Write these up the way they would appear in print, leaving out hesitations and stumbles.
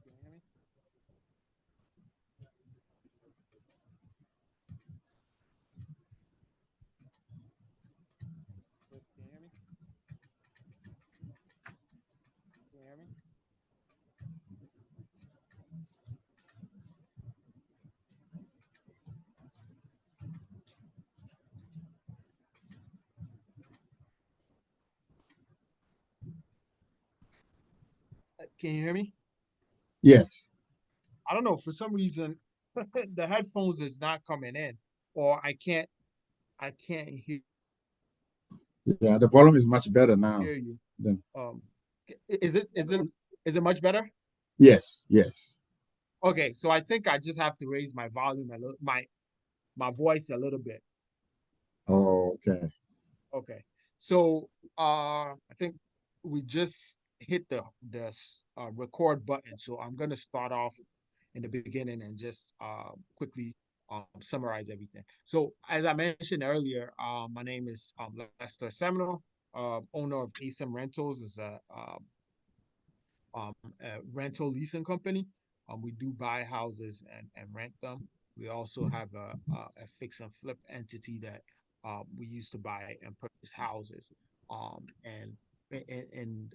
Can you hear me? Can you hear me? Can you hear me? Can you hear me? Yes. I don't know. For some reason, the headphones is not coming in, or I can't Yeah, the volume is much better now hear you. than Um, is it much better? yes, yes. Okay, so I think I just have to raise my volume a little, my voice a little bit. Um, Oh, okay. okay. So I think we just hit the record button. So I'm gonna start off in the beginning and just quickly summarize everything. So as I mentioned earlier, my name is Lester Seminole, owner of ASEM Rentals, is a rental leasing company. We do buy houses and rent them. We also have a fix and flip entity that we used to buy and purchase houses. And in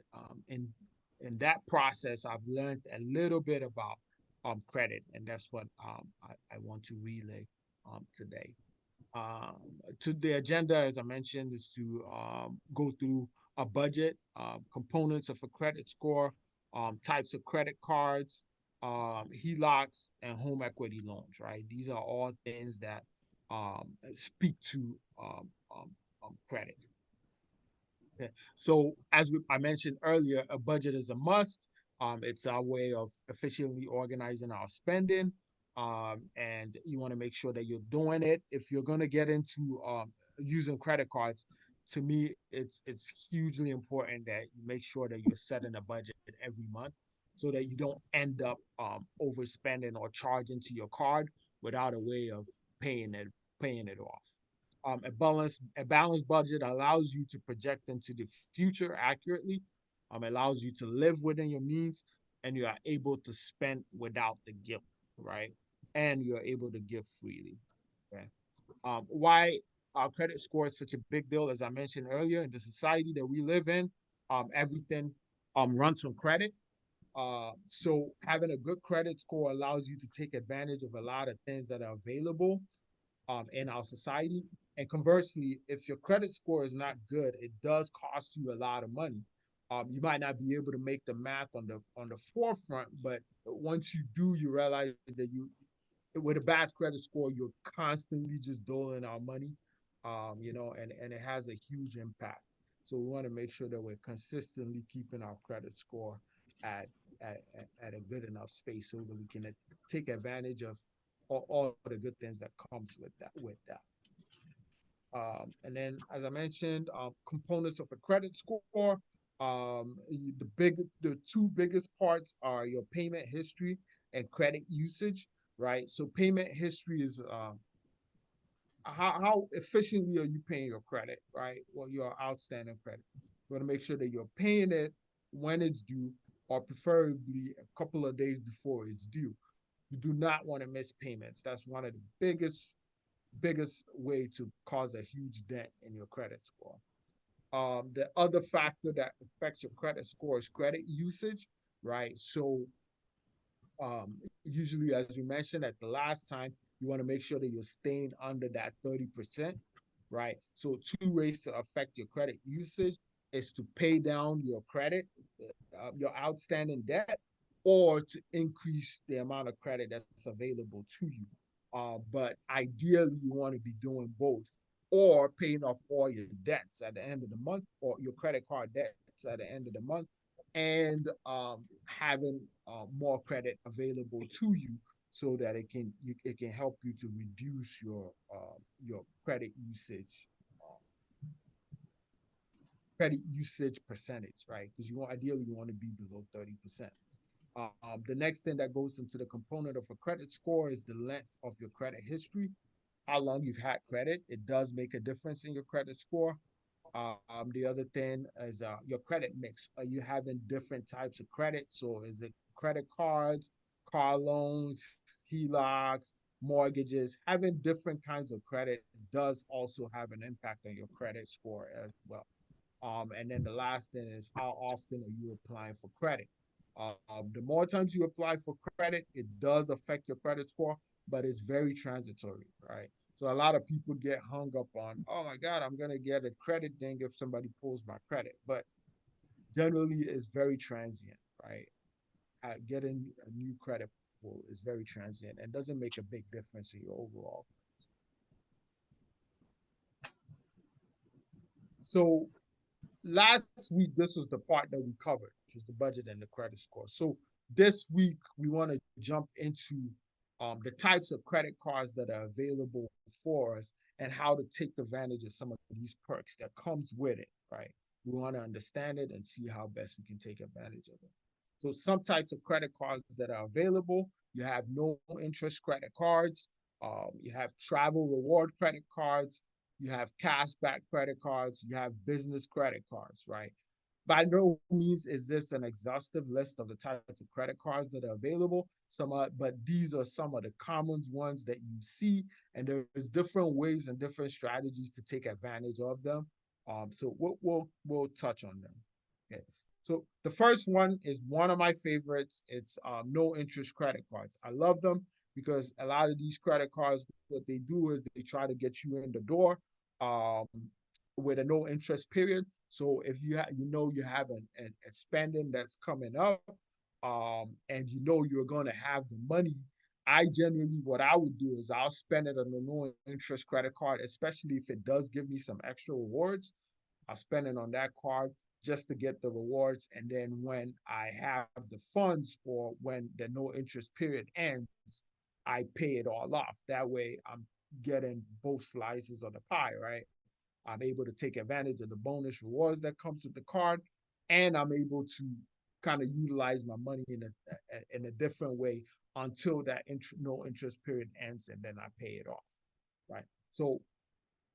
that process, I've learned a little bit about credit, and that's what I want to relay today. Um, to the agenda, as I mentioned, is to go through a budget, components of a credit score, types of credit cards, HELOCs, and home equity loans, right? These are all things that speak to credit. Okay. So I mentioned earlier, a budget is a must. It's our way of efficiently organizing our spending. And you want to make sure that you're doing it. If you're going to get into using credit cards, to me, it's hugely important that you make sure that you're setting a budget every month so that you don't end up overspending or charging to your card without a way of paying it off. A balanced budget allows you to project into the future accurately, allows you to live within your means, and you are able to spend without the guilt, right? And you're able to give freely. Okay. Why our credit score is such a big deal, as I mentioned earlier, in the society that we live in, everything runs on credit. So having a good credit score allows you to take advantage of a lot of things that are available in our society. And conversely, if your credit score is not good, it does cost you a lot of money. You might not be able to make the math on the forefront, but once you do, you realize that you with a bad credit score, you're constantly just doling out money, and it has a huge impact. So we want to make sure that we're consistently keeping our credit score at at a good enough space so that we can take advantage of all the good things that comes with that. And then, as I mentioned, components of a credit score. The two biggest parts are your payment history and credit usage, right? So payment history is how efficiently are you paying your credit, right? Well, your outstanding credit. You want to make sure that you're paying it when it's due, or preferably a couple of days before it's due. You do not want to miss payments. That's one of the biggest way to cause a huge dent in your credit score. The other factor that affects your credit score is credit usage, right? So usually, as we mentioned at the last time, you want to make sure that you're staying under that 30%, right? So two ways to affect your credit usage is to pay down your credit, your outstanding debt, or to increase the amount of credit that's available to you. But ideally, you want to be doing both, or paying off all your debts at the end of the month, or your credit card debts at the end of the month, and having more credit available to you so that it can help you to reduce your credit usage percentage, right? Because you want to be below 30%. The next thing that goes into the component of a credit score is the length of your credit history, how long you've had credit. It does make a difference in your credit score. The other thing is your credit mix. Are you having different types of credit? So is it credit cards, car loans, HELOCs, mortgages. Having different kinds of credit does also have an impact on your credit score as well. And then the last thing is, how often are you applying for credit? The more times you apply for credit, it does affect your credit score, but it's very transitory, right? So a lot of people get hung up on, oh my God, I'm gonna get a credit ding if somebody pulls my credit, but generally it's very transient, right? Getting a new credit pull is very transient and doesn't make a big difference in your overall. So last week, this was the part that we covered, which was the budget and the credit score. So this week, we want to jump into the types of credit cards that are available for us and how to take advantage of some of these perks that comes with it, right? We want to understand it and see how best we can take advantage of it. So some types of credit cards that are available, you have no interest credit cards, you have travel reward credit cards, you have cashback credit cards, you have business credit cards, right? By no means is this an exhaustive list of the types of credit cards that are available. But these are some of the common ones that you see, and there's different ways and different strategies to take advantage of them. So we'll touch on them. Okay. So the first one is one of my favorites. It's no interest credit cards. I love them because a lot of these credit cards, what they do is they try to get you in the door um, with a no interest period. So if you have a spending that's coming up, and you're going to have the money, I generally what I would do is I'll spend it on a no interest credit card, especially if it does give me some extra rewards. I'll spend it on that card just to get the rewards, and then when I have the funds or when the no interest period ends, I pay it all off. That way, I'm getting both slices of the pie, right? I'm able to take advantage of the bonus rewards that comes with the card, and I'm able to kind of utilize my money in a different way until that no interest period ends, and then I pay it off, right? So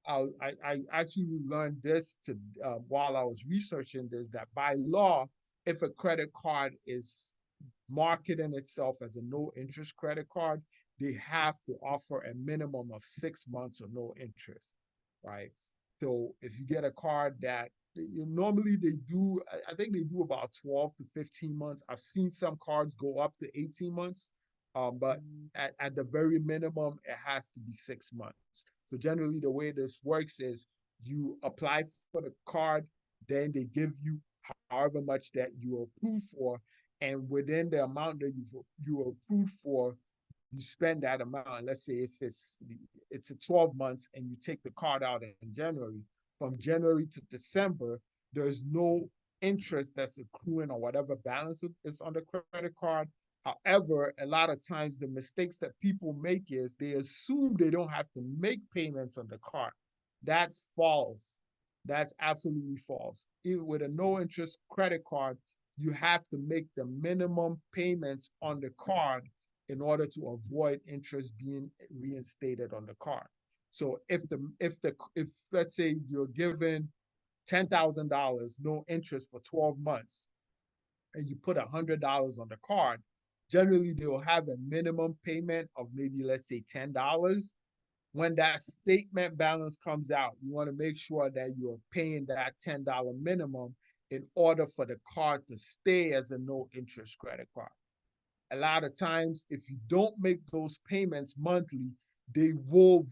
I actually learned this while I was researching this, that by law, if a credit card is marketing itself as a no interest credit card, they have to offer a minimum of 6 months of no interest, right? So if you get a card that normally they do, I think they do about 12 to 15 months. I've seen some cards go up to 18 months, but at the very minimum, it has to be 6 months. So generally, the way this works is you apply for the card, then they give you however much that you approve for, and within the amount that you approved for, you spend that amount. And let's say if it's a 12 months and you take the card out in January, from January to December, there's no interest that's accruing on whatever balance is on the credit card. However, a lot of times the mistakes that people make is they assume they don't have to make payments on the card. That's false. That's absolutely false. Even with a no interest credit card, you have to make the minimum payments on the card in order to avoid interest being reinstated on the card. So if let's say you're given $10,000 no interest for 12 months, and you put $100 on the card, generally they will have a minimum payment of maybe, let's say, $10. When that statement balance comes out, you want to make sure that you're paying that $10 minimum in order for the card to stay as a no interest credit card. A lot of times, if you don't make those payments monthly, they will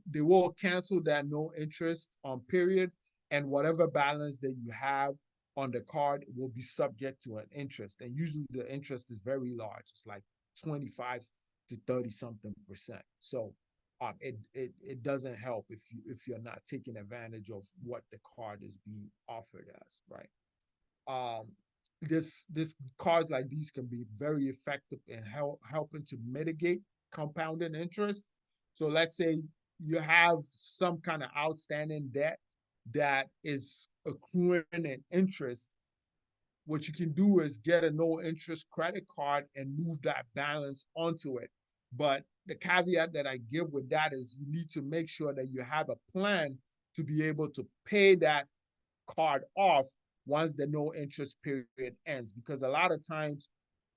they will cancel that no interest on period, and whatever balance that you have on the card will be subject to an interest. And usually the interest is very large. It's like 25 to 30 something percent. So it doesn't help if you're not taking advantage of what the card is being offered as, right? um, this cards like these can be very effective in helping to mitigate compounding interest. So let's say you have some kind of outstanding debt that is accruing an interest. What you can do is get a no interest credit card and move that balance onto it. But the caveat that I give with that is you need to make sure that you have a plan to be able to pay that card off once the no interest period ends. Because a lot of times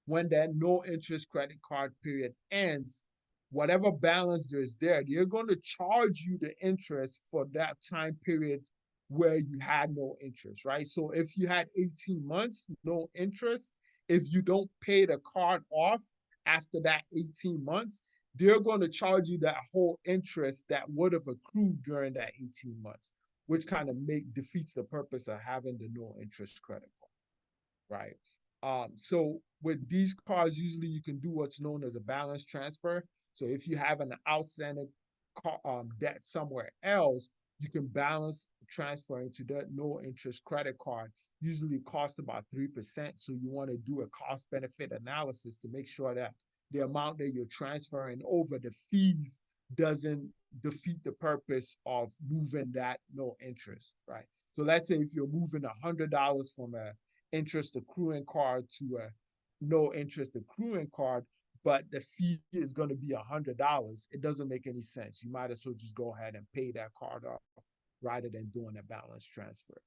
when that no interest credit card period ends, whatever balance there's there, they're going to charge you the interest for that time period where you had no interest, right? So if you had 18 months, no interest, if you don't pay the card off after that 18 months, they're going to charge you that whole interest that would have accrued during that 18 months, which kind of make defeats the purpose of having the no interest credit card, right? So with these cards, usually you can do what's known as a balance transfer. So if you have an outstanding debt somewhere else, you can balance transfer into that no interest credit card. Usually cost about 3%. So you want to do a cost benefit analysis to make sure that the amount that you're transferring over, the fees, doesn't defeat the purpose of moving that no interest, right? So let's say if you're moving $100 from a interest accruing card to a no interest accruing card, but the fee is going to be $100, it doesn't make any sense. You might as well just go ahead and pay that card off rather than doing a balance transfer.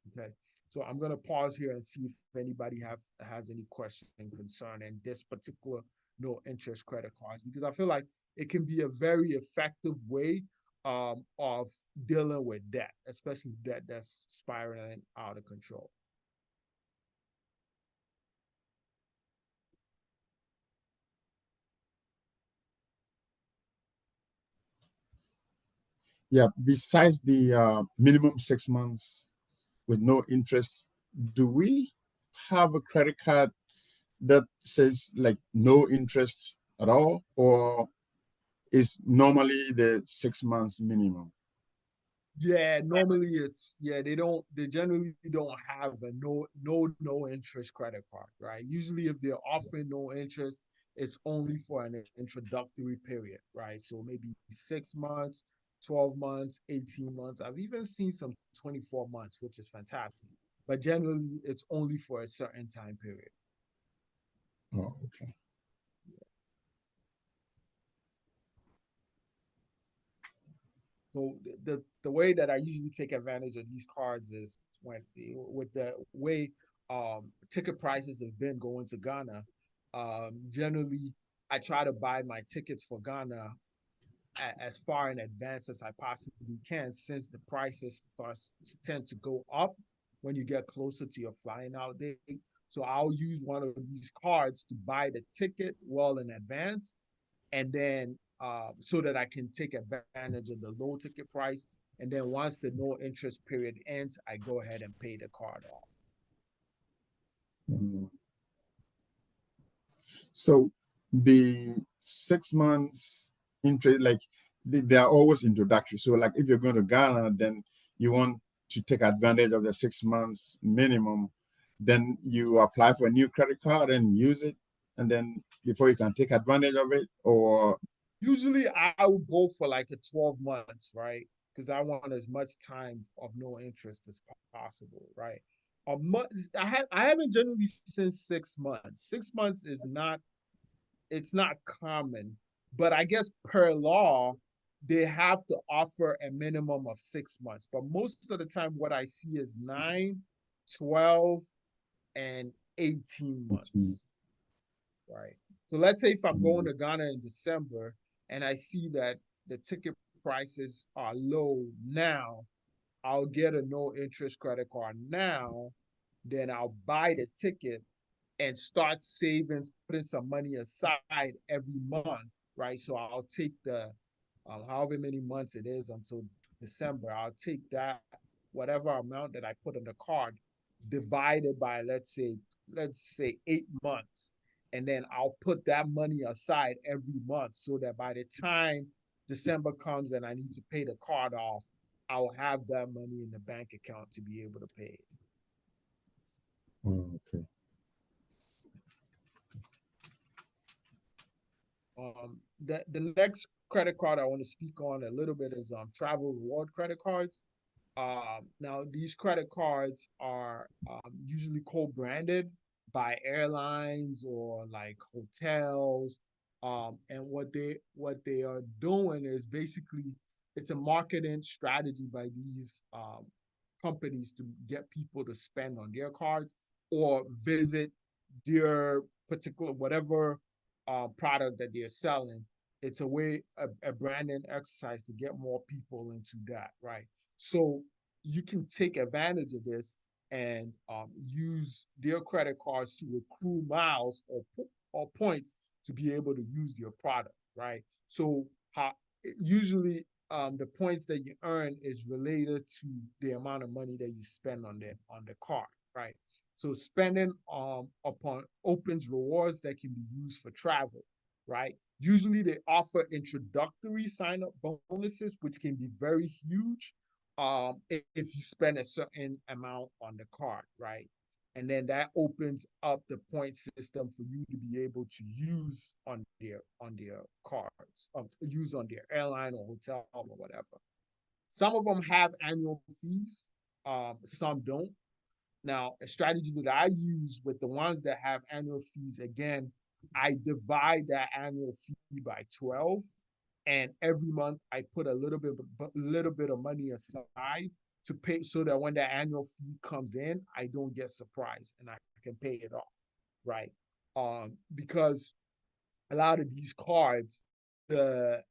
Okay. So I'm going to pause here and see if anybody has any question concerning this particular no interest credit cards, because I feel like it can be a very effective way of dealing with debt, especially debt that's spiraling out of control. Yeah. Besides the minimum 6 months with no interest, do we have a credit card that says like no interest at all, or is normally the 6 months minimum? Yeah, normally it's they generally don't have a no interest credit card, right? Usually if they're offering no interest, it's only for an introductory period, right? So maybe 6 months, 12 months, 18 months. I've even seen some 24 months, which is fantastic. But generally it's only for a certain time period. Oh, okay. So the way that I usually take advantage of these cards is when with the way ticket prices have been going to Ghana. Generally, I try to buy my tickets for Ghana as far in advance as I possibly can, since the prices starts tend to go up when you get closer to your flying out date. So I'll use one of these cards to buy the ticket well in advance, and then so that I can take advantage of the low ticket price. And then once the no interest period ends, I go ahead and pay the card off. Mm. So the 6 months interest, like they are always introductory. So like if you're going to Ghana, then you want to take advantage of the 6 months minimum, then you apply for a new credit card and use it, and then before you can take advantage of it, or Usually I would go for like a 12 months, right? Because I want as much time of no interest as possible, right? A month, I haven't generally seen 6 months. 6 months is not, it's not common, but I guess per law, they have to offer a minimum of 6 months. But most of the time, what I see is 9, 12, and 18 months, right? So let's say if I'm going to Ghana in December and I see that the ticket prices are low now, I'll get a no interest credit card now, then I'll buy the ticket and start saving, putting some money aside every month, right? So I'll take the however many months it is until December, I'll take that whatever amount that I put on the card, divided by let's say 8 months, and then I'll put that money aside every month so that by the time December comes and I need to pay the card off, I'll have that money in the bank account to be able to pay it. okay. The next credit card I want to speak on a little bit is travel reward credit cards. Now these credit cards are usually co-branded by airlines or like hotels. And what they are doing is basically it's a marketing strategy by these companies to get people to spend on their cards or visit their particular whatever product that they're selling. It's a way a branding exercise to get more people into that, right? So you can take advantage of this and use their credit cards to accrue miles or points to be able to use your product, right? So how usually the points that you earn is related to the amount of money that you spend on the card, right? So spending upon opens rewards that can be used for travel, right? Usually they offer introductory sign up bonuses, which can be very huge if you spend a certain amount on the card, right? And then that opens up the point system for you to be able to use on their cards, use on their airline or hotel or whatever. Some of them have annual fees, some don't. Now, a strategy that I use with the ones that have annual fees, again, I divide that annual fee by 12. And every month I put a little bit of money aside to pay so that when that annual fee comes in, I don't get surprised and I can pay it off, right? Because a lot of these cards, the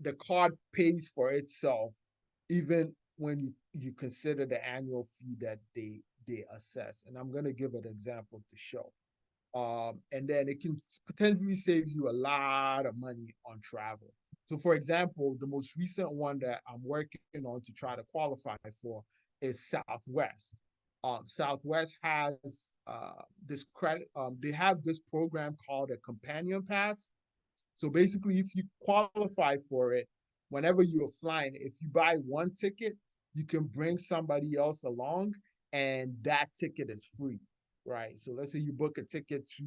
the card pays for itself even when you consider the annual fee that they assess. And I'm going to give an example to show. And then it can potentially save you a lot of money on travel. So, for example, the most recent one that I'm working on to try to qualify for is Southwest. Southwest has this credit. They have this program called a Companion Pass. So basically, if you qualify for it, whenever you're flying, if you buy one ticket, you can bring somebody else along, and that ticket is free, right? So let's say you book a ticket to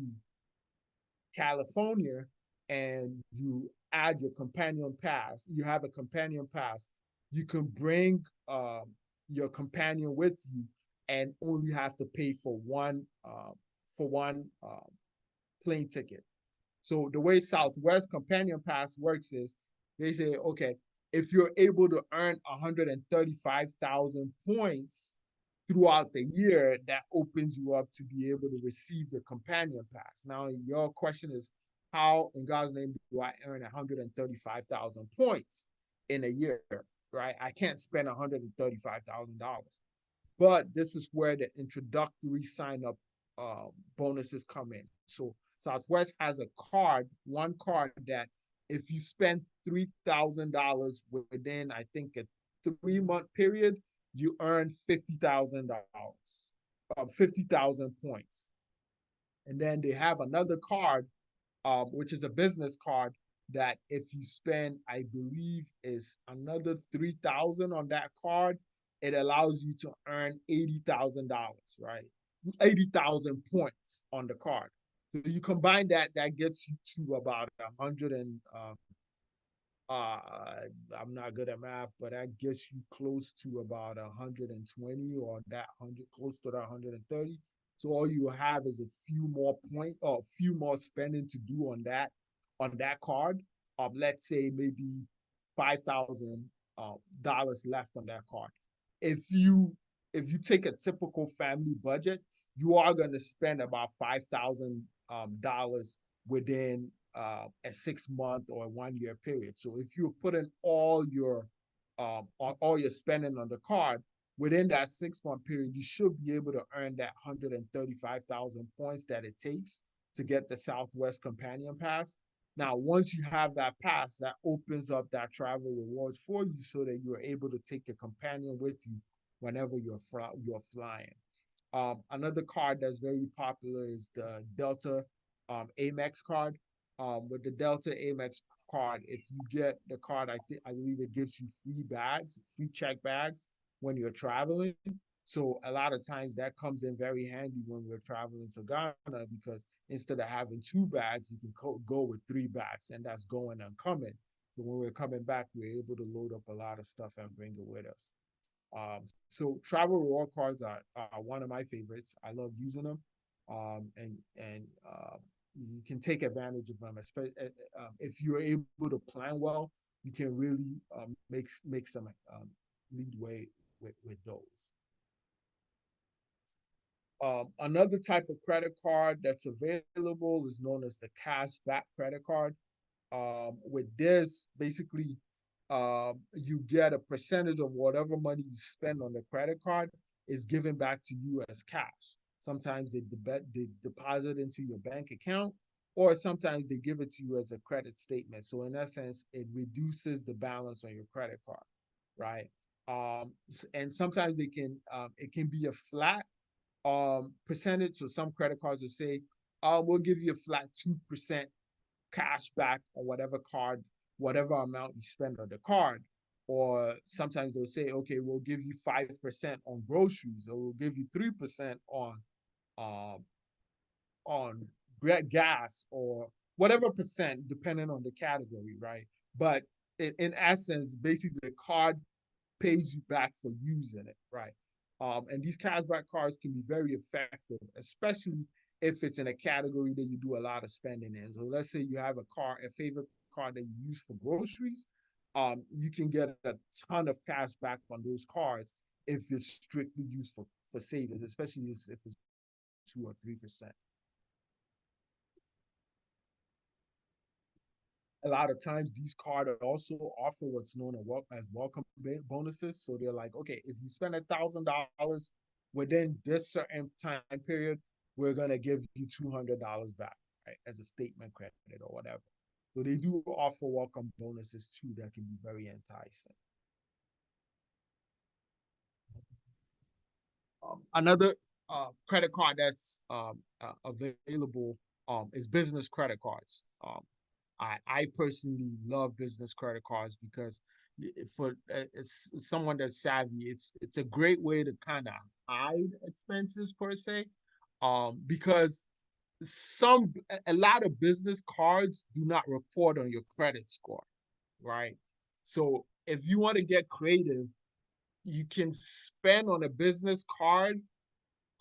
California and you add your companion pass, you have a companion pass, you can bring your companion with you and only have to pay for one plane ticket. So the way Southwest Companion Pass works is they say, okay, if you're able to earn 135,000 points throughout the year, that opens you up to be able to receive the Companion Pass. Now, your question is, how in God's name do I earn 135,000 points in a year, right? I can't spend $135,000. But this is where the introductory sign up bonuses come in. So Southwest has a card, one card that if you spend $3,000 within, I think, a 3 month period, you earn $50,000, 50,000 points. And then they have another card, which is a business card that if you spend, I believe, is another 3,000 on that card, it allows you to earn $80,000, right? 80,000 points on the card. So you combine that, that gets you to about 100 and uh, I'm not good at math, but that gets you close to about 120 or that 100, close to that 130. So all you have is a few more point or a few more spending to do on that card. Let's say maybe $5,000 left on that card. If you if you take a typical family budget, you are going to spend about $5,000 within a 6 month or a 1 year period. So if you're putting all your spending on the card within that 6 month period, you should be able to earn that 135,000 points that it takes to get the Southwest Companion Pass. Now, once you have that pass, that opens up that travel rewards for you so that you're able to take your companion with you whenever you're flying. Another card that's very popular is the Delta Amex card. With the Delta Amex card, if you get the card, I believe it gives you free bags, free check bags when you're traveling. So a lot of times that comes in very handy when we're traveling to Ghana because instead of having two bags, you can go with three bags, and that's going and coming. So when we're coming back, we're able to load up a lot of stuff and bring it with us. So travel reward cards are one of my favorites. I love using them, and you can take advantage of them. Especially if you're able to plan well, you can really make some lead way with those. Another type of credit card that's available is known as the cash back credit card. With this, basically, you get a percentage of whatever money you spend on the credit card is given back to you as cash. Sometimes they deposit into your bank account, or sometimes they give it to you as a credit statement. So in that sense, it reduces the balance on your credit card, right? And sometimes it can be a flat percentage. So some credit cards will say, we'll give you a flat 2% cash back on whatever card, whatever amount you spend on the card. Or sometimes they'll say, okay, we'll give you 5% on groceries, or we'll give you 3% um on gas, or whatever percent, depending on the category, right? But in essence, basically the card pays you back for using it, right? And these cashback cards can be very effective, especially if it's in a category that you do a lot of spending in. So let's say you have a favorite card that you use for groceries. You can get a ton of cash back on those cards if it's strictly used for savings, especially if it's 2 or 3%. A lot of times these cards also offer what's known as welcome bonuses. So they're like, okay, if you spend $1,000 within this certain time period, we're gonna give you $200 back, right, as a statement credit or whatever. So they do offer welcome bonuses too that can be very enticing. Another credit card that's available is business credit cards. I personally love business credit cards because for someone that's savvy, it's a great way to kind of hide expenses per se, because a lot of business cards do not report on your credit score, right? So if you want to get creative, you can spend on a business card.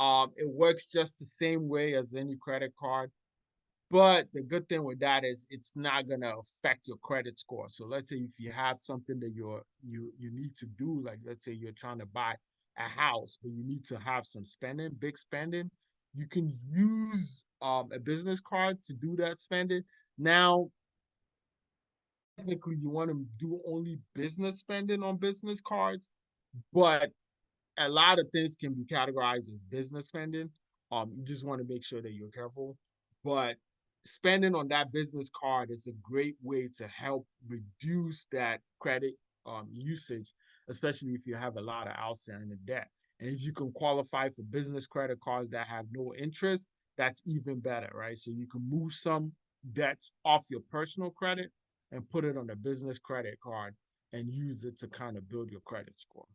It works just the same way as any credit card. But the good thing with that is it's not gonna affect your credit score. So let's say if you have something that you need to do, like let's say you're trying to buy a house, but you need to have some spending, big spending, you can use a business card to do that spending. Now, technically, you want to do only business spending on business cards, but a lot of things can be categorized as business spending. You just want to make sure that you're careful. But spending on that business card is a great way to help reduce that credit usage, especially if you have a lot of outstanding debt. And if you can qualify for business credit cards that have no interest, that's even better, right? So you can move some debts off your personal credit and put it on a business credit card and use it to kind of build your credit score.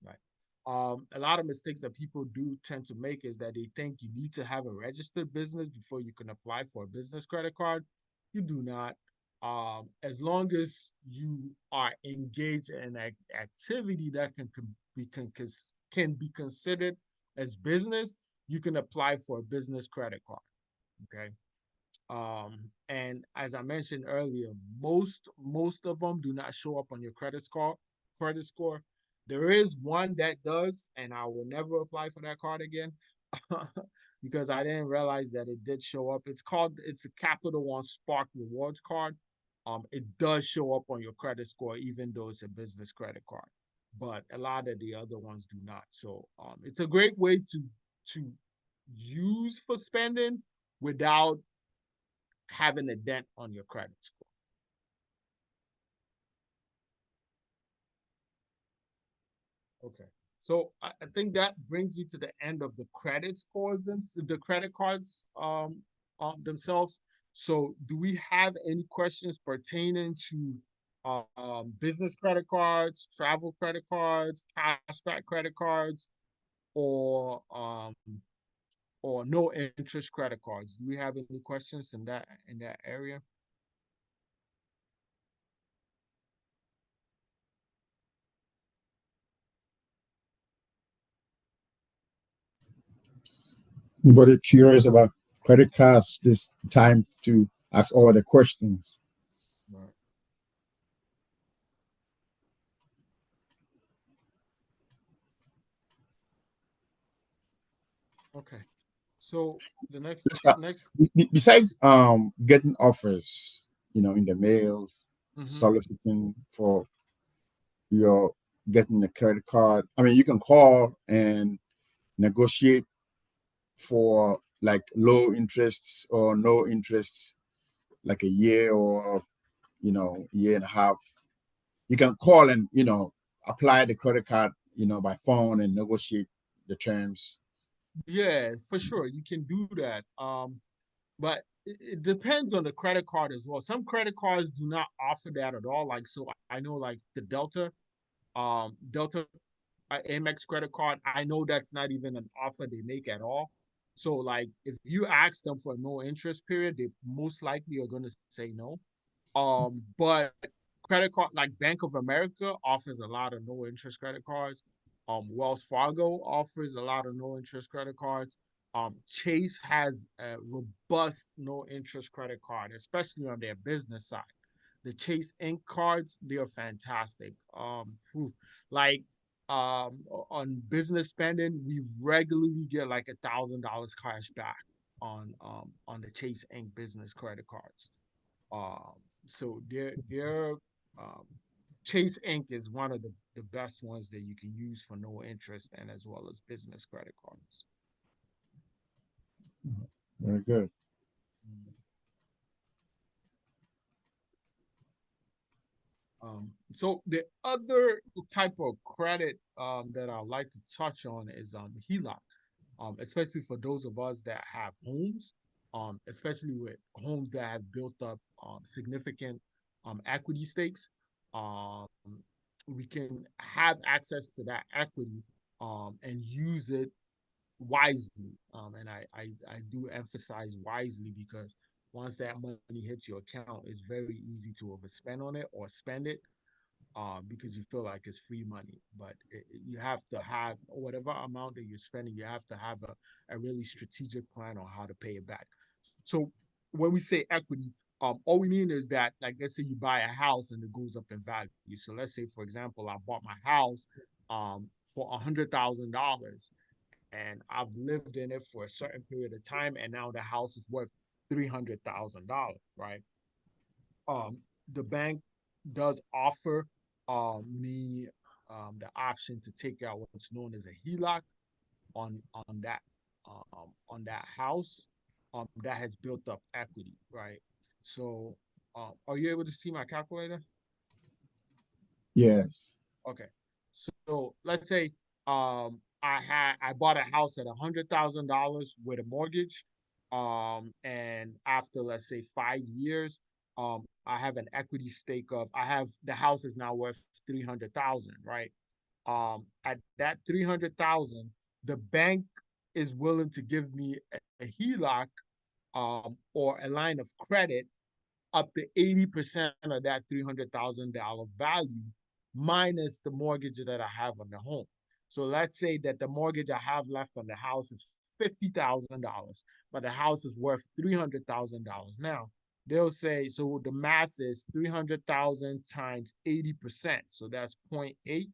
Right. A lot of mistakes that people do tend to make is that they think you need to have a registered business before you can apply for a business credit card. You do not. As long as you are engaged in an activity that can be considered as business, you can apply for a business credit card. Okay. And as I mentioned earlier, most of them do not show up on your credit score. Credit score. There is one that does, and I will never apply for that card again because I didn't realize that it did show up. It's a Capital One Spark Rewards card. It does show up on your credit score, even though it's a business credit card. But a lot of the other ones do not. So it's a great way to use for spending without having a dent on your credit score. Okay. So I think that brings me to the end of the credit scores, the credit cards themselves. So do we have any questions pertaining to business credit cards, travel credit cards, cashback credit cards, or no interest credit cards? Do we have any questions in that area? Anybody curious about credit cards? This time to ask all the questions. Right. Okay. So the next Just, next. besides getting offers, in the mail, Mm-hmm. soliciting for your getting a credit card. I mean, you can call and negotiate for like low interests or no interests, like a year or year and a half. You can call and apply the credit card, by phone and negotiate the terms. Yeah, for sure. You can do that. But it depends on the credit card as well. Some credit cards do not offer that at all. Like, so I know like the Delta Amex credit card, I know that's not even an offer they make at all. So like if you ask them for a no interest period, they most likely are gonna say no. But credit card like Bank of America offers a lot of no interest credit cards. Wells Fargo offers a lot of no interest credit cards. Chase has a robust no interest credit card, especially on their business side. The Chase Ink cards, they're fantastic. Like on business spending, we regularly get like $1,000 cash back on the Chase Ink business credit cards. Um, so their um, Chase Ink is one of the best ones that you can use for no interest and as well as business credit cards. Very good. Mm. So the other type of credit that I like to touch on is HELOC, especially for those of us that have homes, especially with homes that have built up significant equity stakes. Um, we can have access to that equity and use it wisely. And I do emphasize wisely because once that money hits your account, it's very easy to overspend on it or spend it because you feel like it's free money. But you have to have whatever amount that you're spending, you have to have a really strategic plan on how to pay it back. So when we say equity, all we mean is that, like, let's say you buy a house and it goes up in value. So let's say, for example, I bought my house for $100,000 and I've lived in it for a certain period of time, and now the house is worth $300,000, right? The bank does offer me the option to take out what's known as a HELOC on that house that has built up equity, right? So, are you able to see my calculator? Yes. Okay. So let's say I bought a house at $100,000 with a mortgage. And after let's say 5 years, I have an equity stake of I have the house is now worth 300,000, right? At that 300,000, the bank is willing to give me a HELOC or a line of credit up to 80% of that $300,000 value minus the mortgage that I have on the home. So let's say that the mortgage I have left on the house is $50,000, but the house is worth $300,000 now. They'll say, so the math is 300,000 times 80%. So that's zero point 0.8,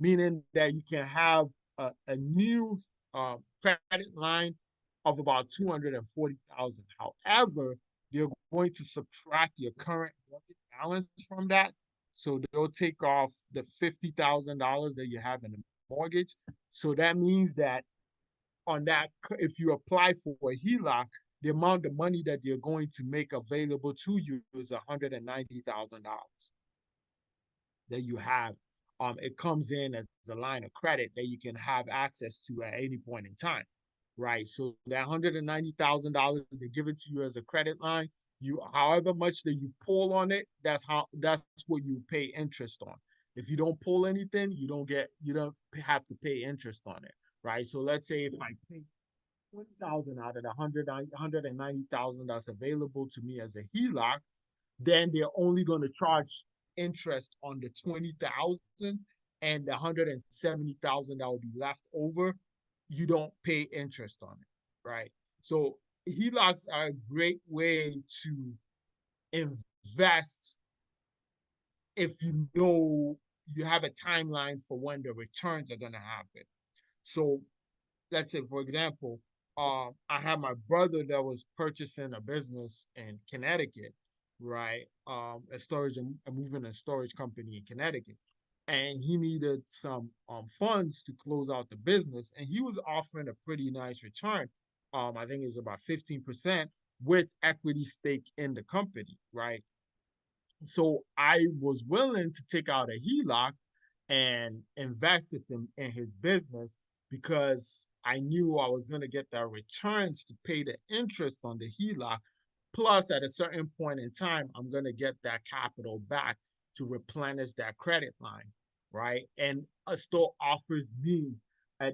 meaning that you can have a new credit line of about 240,000. However, they're going to subtract your current mortgage balance from that. So they'll take off the $50,000 that you have in the mortgage. So that means that on that, if you apply for a HELOC, the amount of money that you're going to make available to you is $190,000 that you have. It comes in as a line of credit that you can have access to at any point in time, right? So that $190,000 they give it to you as a credit line. You, however much that you pull on it, that's what you pay interest on. If you don't pull anything, you don't have to pay interest on it, right? So let's say if I take 20,000 out of the 190,000 that's available to me as a HELOC, then they're only going to charge interest on the 20,000, and the 170,000 that will be left over, you don't pay interest on it, right? So HELOCs are a great way to invest if you know you have a timeline for when the returns are going to happen. So let's say, for example, I had my brother that was purchasing a business in Connecticut, right? A storage and a moving and storage company in Connecticut, and he needed some funds to close out the business, and he was offering a pretty nice return. I think it's about 15% with equity stake in the company, right? So I was willing to take out a HELOC and invest in his business because I knew I was going to get the returns to pay the interest on the HELOC. Plus, at a certain point in time, I'm going to get that capital back to replenish that credit line, right? And a store offers me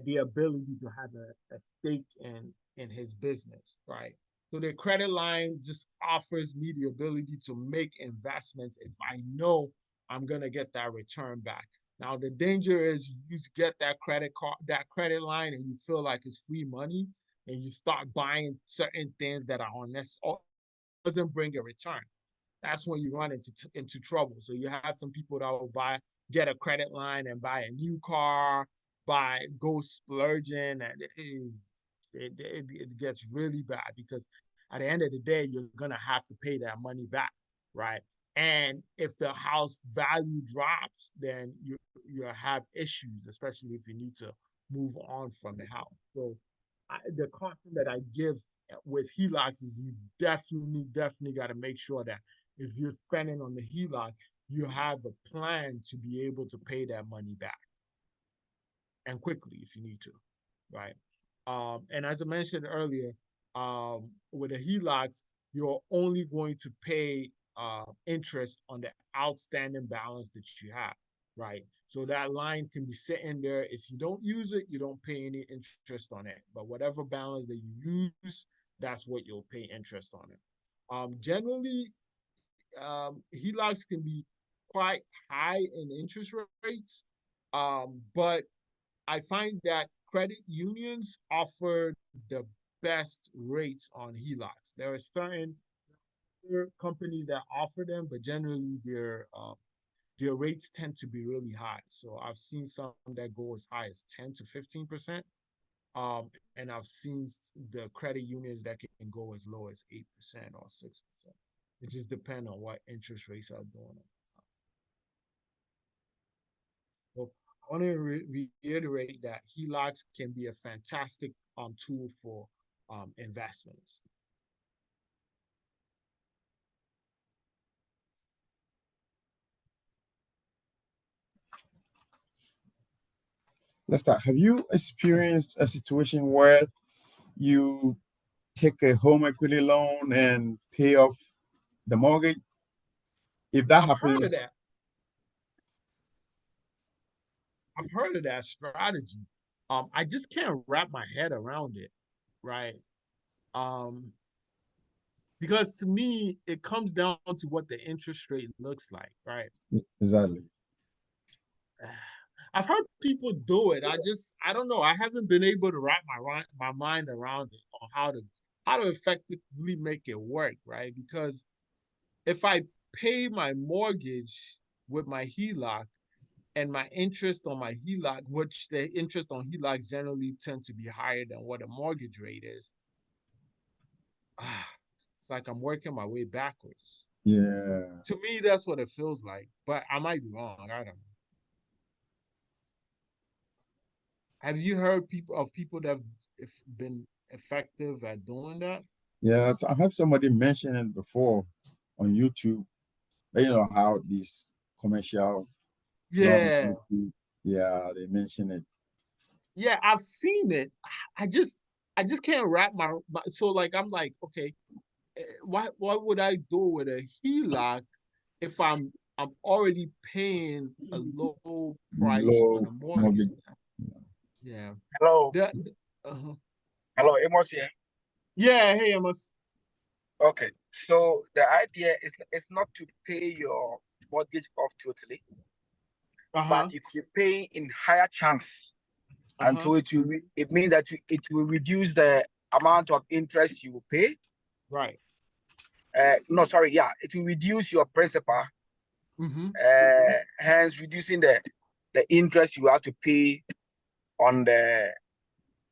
the ability to have a stake in his business, right? So the credit line just offers me the ability to make investments if I know I'm gonna get that return back. Now the danger is you get that credit card, that credit line, and you feel like it's free money, and you start buying certain things that are unnecessary, doesn't bring a return. That's when you run into trouble. So you have some people that will get a credit line and buy a new car, go splurging, and it gets really bad because at the end of the day, you're gonna have to pay that money back, right? And if the house value drops, then you have issues, especially if you need to move on from the house. So the caution that I give with HELOCs is you definitely got to make sure that if you're spending on the HELOC, you have a plan to be able to pay that money back and quickly if you need to, right? And as I mentioned earlier, with the HELOCs, you're only going to pay interest on the outstanding balance that you have, right? So that line can be sitting there. If you don't use it, you don't pay any interest on it. But whatever balance that you use, that's what you'll pay interest on it. Generally, HELOCs can be quite high in interest rates, but I find that credit unions offer the best rates on HELOCs. There are certain companies that offer them, but generally their rates tend to be really high. So I've seen some that go as high as 10 to 15%. And I've seen the credit unions that can go as low as 8% or 6%. It just depends on what interest rates are doing. So I want to reiterate that HELOCs can be a fantastic tool for investments. Let's start. Have you experienced a situation where you take a home equity loan and pay off the mortgage? If that I've heard of happens, that. I've heard of that strategy. I just can't wrap my head around it, right? Um, because to me, it comes down to what the interest rate looks like, right? exactly. I've heard people do it. I don't know. I haven't been able to wrap my mind around it on how to effectively make it work, right? Because if I pay my mortgage with my HELOC and my interest on my HELOC, which the interest on HELOCs generally tend to be higher than what a mortgage rate is, it's like I'm working my way backwards. Yeah. To me, that's what it feels like, but I might be wrong. I don't know. Have you heard people that have been effective at doing that? Yes, I have somebody mention it before on YouTube. You know how these commercial loan, Yeah, yeah, they mention it. yeah, I've seen it. I just I just can't wrap so like I'm like, okay, what would I do with a HELOC if I'm already paying a low price on Low a mortgage? mortgage. Yeah. Hello, Uh-huh. hello, Amos here. Yeah, hey, I must. Okay, so the idea is it's not to pay your mortgage off totally, but Uh-huh. if you pay in higher chunks, and Uh-huh. so it means that it will reduce the amount of interest you will pay. Right. No, sorry, yeah, it will reduce your principal, Mm-hmm. hence reducing the interest you have to pay on the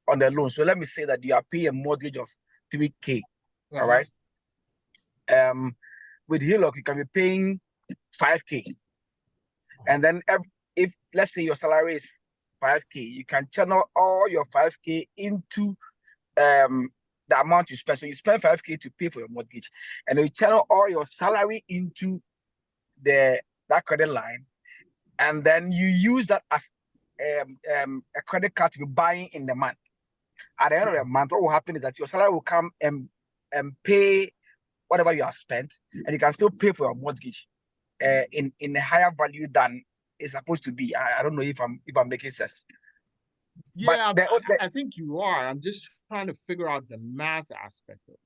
on the loan. So let me say that you are paying a mortgage of 3K. All right. With HELOC, you can be paying 5K. And then if let's say your salary is 5K, you can channel all your 5K into the amount you spend. So you spend 5K to pay for your mortgage, and then you channel all your salary into that credit line, and then you use that as a credit card to be buying in the month. At the end of the month, what will happen is that your salary will come and pay whatever you have spent, and you can still pay for your mortgage in a higher value than it's supposed to be. I don't know if I'm making sense. Yeah, I think you are. I'm just trying to figure out the math aspect of it.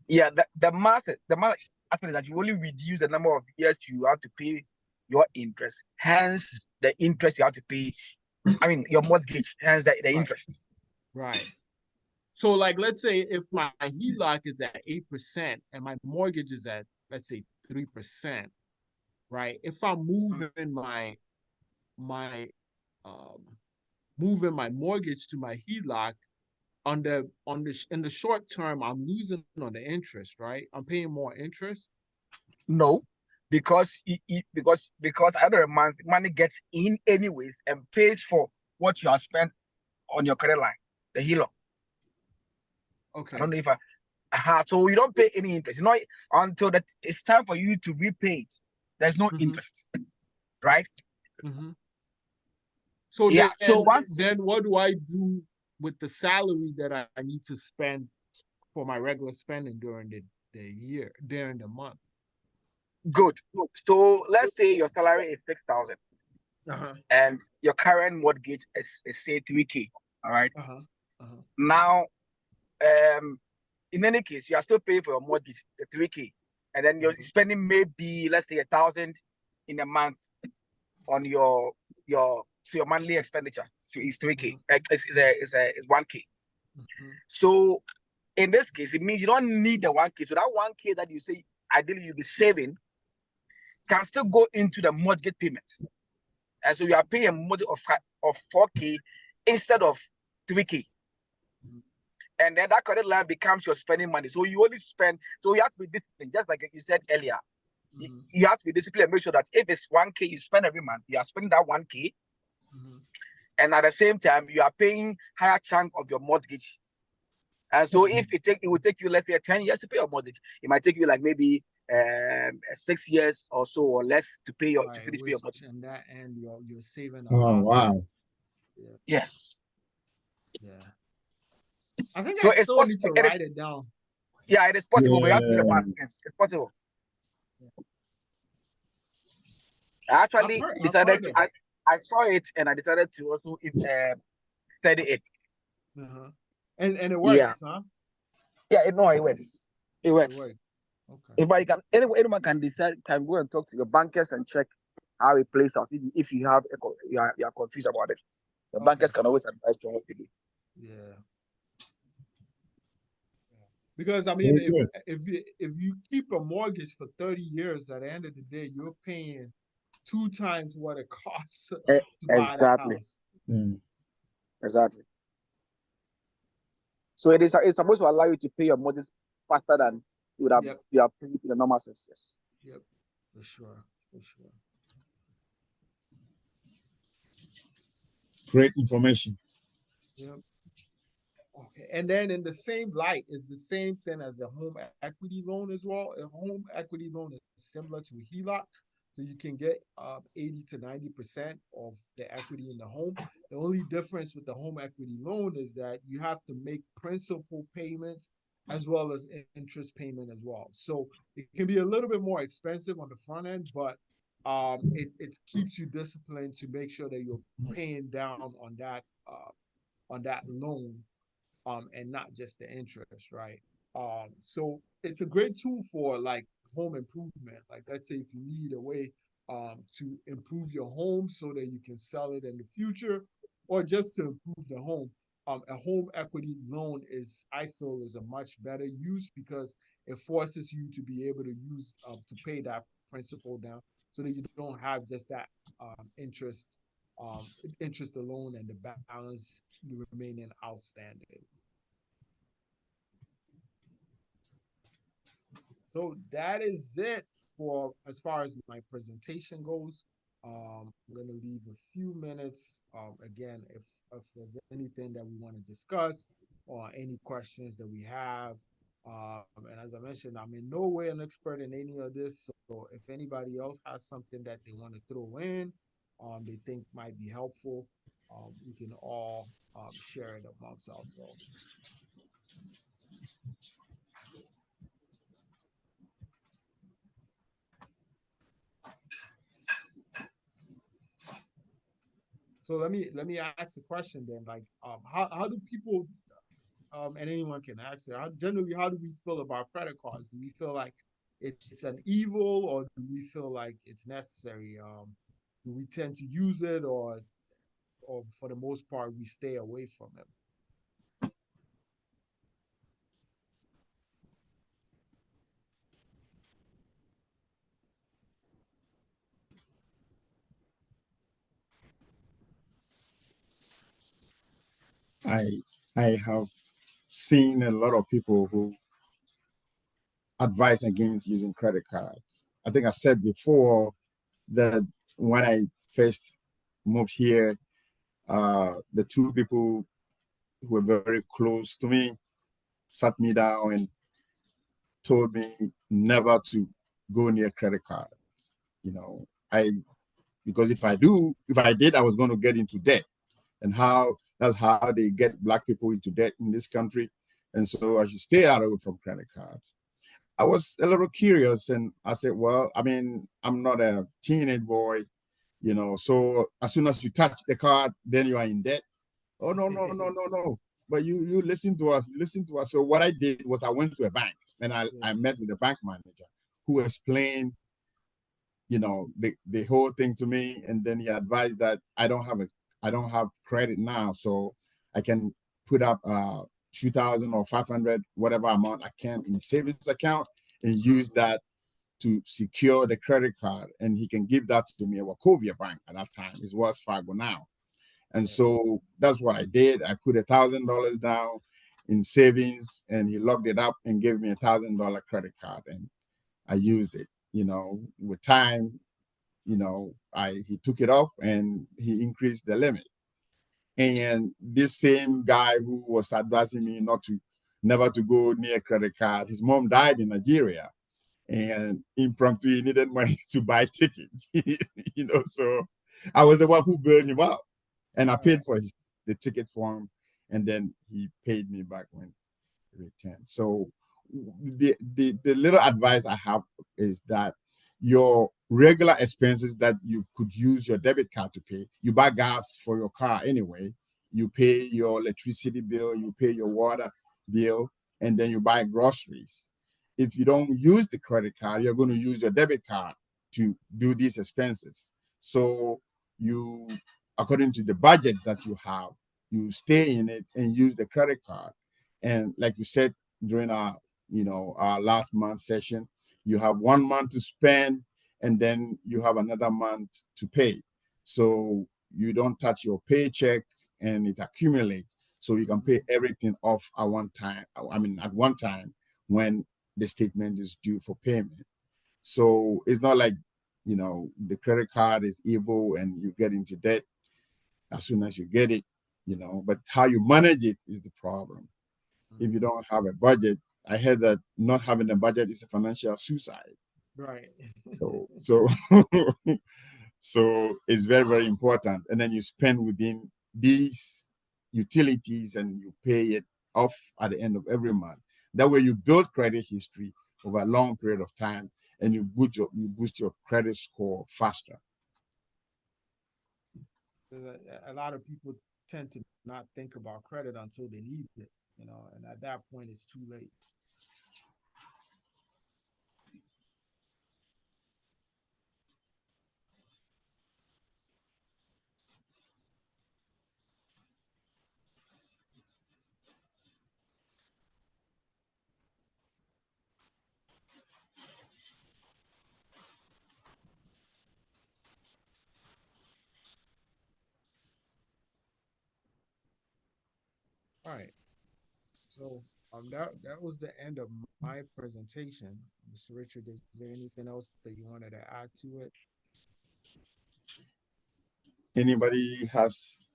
Yeah, the math aspect is that you only reduce the number of years you have to pay your interest, hence the interest you have to pay. I mean, your mortgage, hence the interest. Right. So, like, let's say if my HELOC is at 8% and my mortgage is at, let's say, 3%, right? If I'm moving my moving my mortgage to my HELOC in the short term, I'm losing on the interest, right? I'm paying more interest. No, because because other money gets in anyways and pays for what you have spent on your credit line, the HELOC. Okay. I don't know if so you don't pay any interest. It's not until that it's time for you to repay it. There's no interest, right? So yeah. Then what do I do with the salary that I need to spend for my regular spending during the year, during the month? Good. So let's say your salary is 6,000, and your current mortgage is say 3K. All right. Now, in any case, you are still paying for your mortgage, the 3K, and then you're spending maybe, let's say, 1,000 in a month on your monthly expenditure. So it's 3K. It's 1K. So in this case, it means you don't need the 1K. So that 1K that you say ideally you'll be saving can still go into the mortgage payment. And so you are paying a mortgage of 4K instead of 3K. And then that credit line becomes your spending money. So you only spend, so you have to be disciplined, just like you said earlier. You have to be disciplined and make sure that if it's 1K you spend every month, you are spending that 1K. And at the same time, you are paying higher chunk of your mortgage. And so if it will take you, let's say, 10 years to pay your mortgage, it might take you like maybe 6 years or so or less to pay to finish pay your mortgage. And that end, you're saving a lot. lot. Wow. Yeah. Yes. Yeah. I think so I still need to write it down. Yeah, it is possible, but you have to do the math. Yes, it's possible. I actually decided to, I saw it and I decided to also study it. And it works, huh? Yeah, it works. It works. Okay. If anyone can go and talk to your bankers and check how it plays out. If you have you are confused about it, the bankers can always advise you on what to do. Yeah. Because I mean, if you keep a mortgage for 30 years, at the end of the day, you're paying 2 times what it costs to buy the house. Exactly. So it's supposed to allow you to pay your mortgage faster than you would have paid in the normal sense. Yes. Yep. For sure. Great information. Yep. Okay. And then in the same light is the same thing as a home equity loan as well. A home equity loan is similar to a HELOC. So you can get 80 to 90% of the equity in the home. The only difference with the home equity loan is that you have to make principal payments as well as interest payment as well. So it can be a little bit more expensive on the front end, but it keeps you disciplined to make sure that you're paying down on that loan, and not just the interest, right? So it's a great tool for like home improvement. Like let's say if you need a way to improve your home so that you can sell it in the future, or just to improve the home. A home equity loan I feel is a much better use because it forces you to be able to use to pay that principal down so that you don't have just that interest interest alone and the balance remaining outstanding. So that is it for as far as my presentation goes. I'm going to leave a few minutes. Again, if there's anything that we want to discuss or any questions that we have. And as I mentioned, I'm in no way an expert in any of this. So if anybody else has something that they want to throw in, they think might be helpful, we can all share it amongst ourselves. So let me ask a question then. Like, how do people and anyone can answer. How do we feel about credit cards? Do we feel like it's an evil, or do we feel like it's necessary? Do we tend to use it, or for the most part, we stay away from it? I I have seen a lot of people who advise against using credit cards. I think I said before that when I first moved here, the two people who were very close to me sat me down and told me never to go near credit cards. You know, I because if I did, I was going to get into debt, and that's how they get black people into debt in this country. And so I should stay out of it from credit cards. I was a little curious, and I said, well, I mean, I'm not a teenage boy, so as soon as you touch the card, then you are in debt. Oh, no, no, no, no, no. But you listen to us, you listen to us. So what I did was I went to a bank, and I met with the bank manager who explained, the whole thing to me. And then he advised that I don't have credit now, so I can put up 2,000 or 500, whatever amount I can in savings account, and use that to secure the credit card. And he can give that to me at Wachovia Bank at that time. It's Wells Fargo now. And so that's what I did. I put $1,000 down in savings, and he locked it up and gave me $1,000 credit card, and I used it. With time, he took it off and he increased the limit. And this same guy who was advising me never to go near credit card, his mom died in Nigeria, and impromptu he needed money to buy tickets. So I was the one who bailed him out, and I paid for the ticket for him, and then he paid me back when he returned. So the little advice I have is that your regular expenses that you could use your debit card to pay, you buy gas for your car anyway, you pay your electricity bill, you pay your water bill, and then you buy groceries. If you don't use the credit card, you're going to use your debit card to do these expenses. So you, according to the budget that you have, you stay in it and use the credit card. And like you said during our last month session, you have 1 month to spend, and then you have another month to pay. So you don't touch your paycheck and it accumulates. So you can pay everything off at one time. At one time when the statement is due for payment. So it's not like, the credit card is evil and you get into debt as soon as you get it, but how you manage it is the problem. If you don't have a budget, I heard that not having a budget is a financial suicide. Right. So so it's very, very important. And then you spend within these utilities and you pay it off at the end of every month. That way you build credit history over a long period of time, and you boost your credit score faster. A lot of people tend to not think about credit until they need it, and at that point it's too late. All right. So that was the end of my presentation. Mr. Richard, is there anything else that you wanted to add to it? Anybody has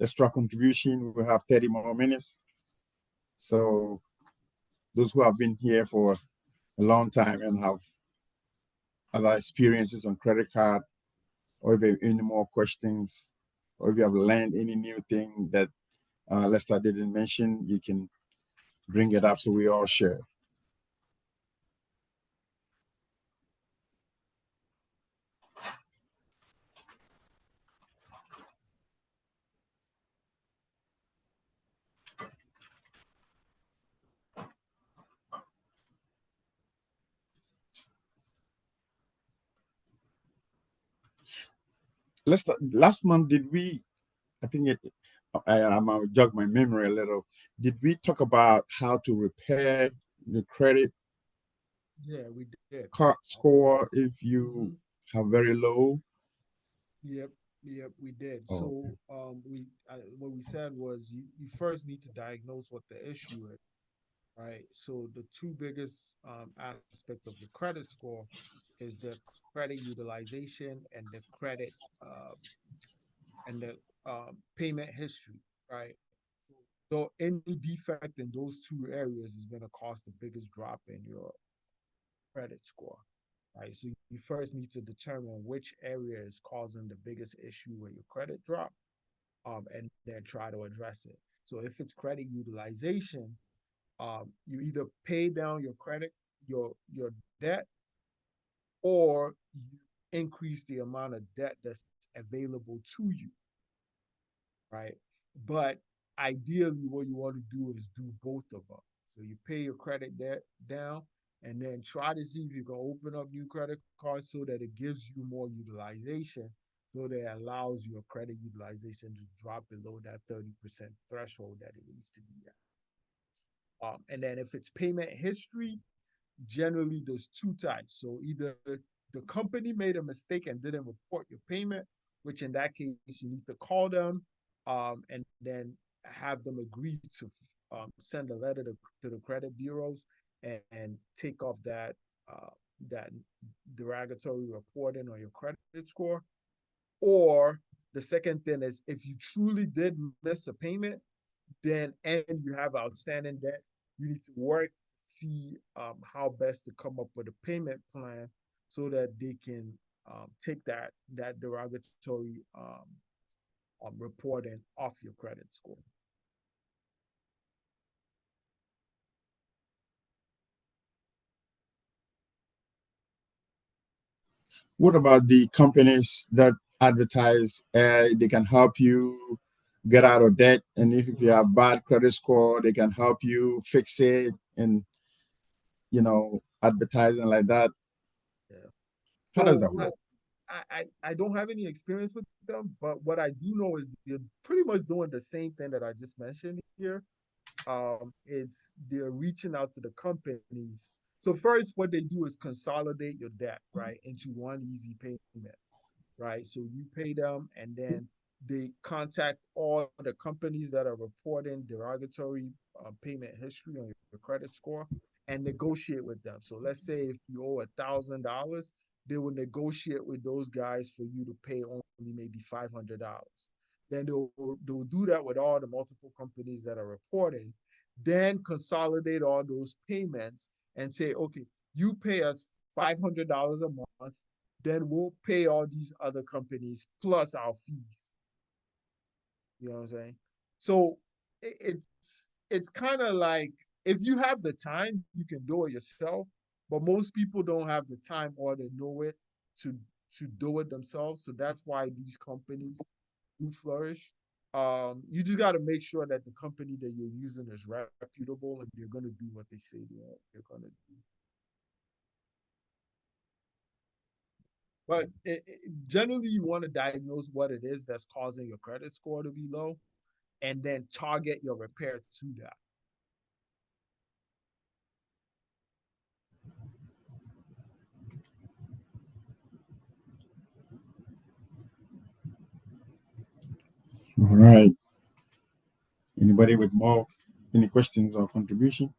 extra contribution? We have 30 more minutes. So those who have been here for a long time and have other experiences on credit card, or if you have any more questions, or if you have learned any new thing that Lester didn't mention, you can bring it up so we all share. Lester, last month did we? I think I'm gonna jog my memory a little. Did we talk about how to repair the credit Yeah, we did. card score if you Mhm. have very low? Yep, yep, we did. Oh, So, what we said was you first need to diagnose what the issue is, right? So the two biggest aspect of your credit score is the credit utilization and the credit uh, and the payment history, right? So any defect in those two areas is going to cause the biggest drop in your credit score, right? So you first need to determine which area is causing the biggest issue with your credit drop, and then try to address it. So if it's credit utilization, you either pay down your credit, your debt, or you increase the amount of debt that's available to you, right? But ideally, what you want to do is do both of them. So you pay your credit debt down, and then try to see if you can open up new credit cards so that it gives you more utilization, so that it allows your credit utilization to drop below that 30% threshold that it needs to be at. And then if it's payment history, generally there's two types. So either the company made a mistake and didn't report your payment, which in that case you need to call them, and then have them agree to send a letter to the credit bureaus, and take off uh, that derogatory reporting on your credit score. Or the second thing is, if you truly did miss a payment, then and you have outstanding debt, you need to work to see how best to come up with a payment plan so that they can take that derogatory reporting off your credit score. what about the companies that advertise they can help you get out of debt, and if you have bad credit score, they can help you fix it, and advertising like that. Yeah. How does So that work? I don't have any experience with them, but what I do know is they're pretty much doing the same thing that I just mentioned here. It's they're reaching out to the companies. So first, what they do is consolidate your debt, right, into one easy payment, right? So you pay them, and then they contact all the companies that are reporting derogatory payment history on your credit score, and negotiate with them. So let's say if you owe $1,000, they will negotiate with those guys for you to pay only maybe $500. Then they'll do that with all the multiple companies that are reporting, then consolidate all those payments and say, okay, you pay us $500 a month, then we'll pay all these other companies plus our fees. You know what I'm saying? So it's kind of like, if you have the time, you can do it yourself. But most people don't have the time or the know it to to do it themselves. So that's why these companies do flourish. You just got to make sure that the company that you're using is reputable and they're going to do what they say they're going to do. But generally, you want to diagnose what it is that's causing your credit score to be low, and then target your repair to that. All right. Anybody with any questions or contribution?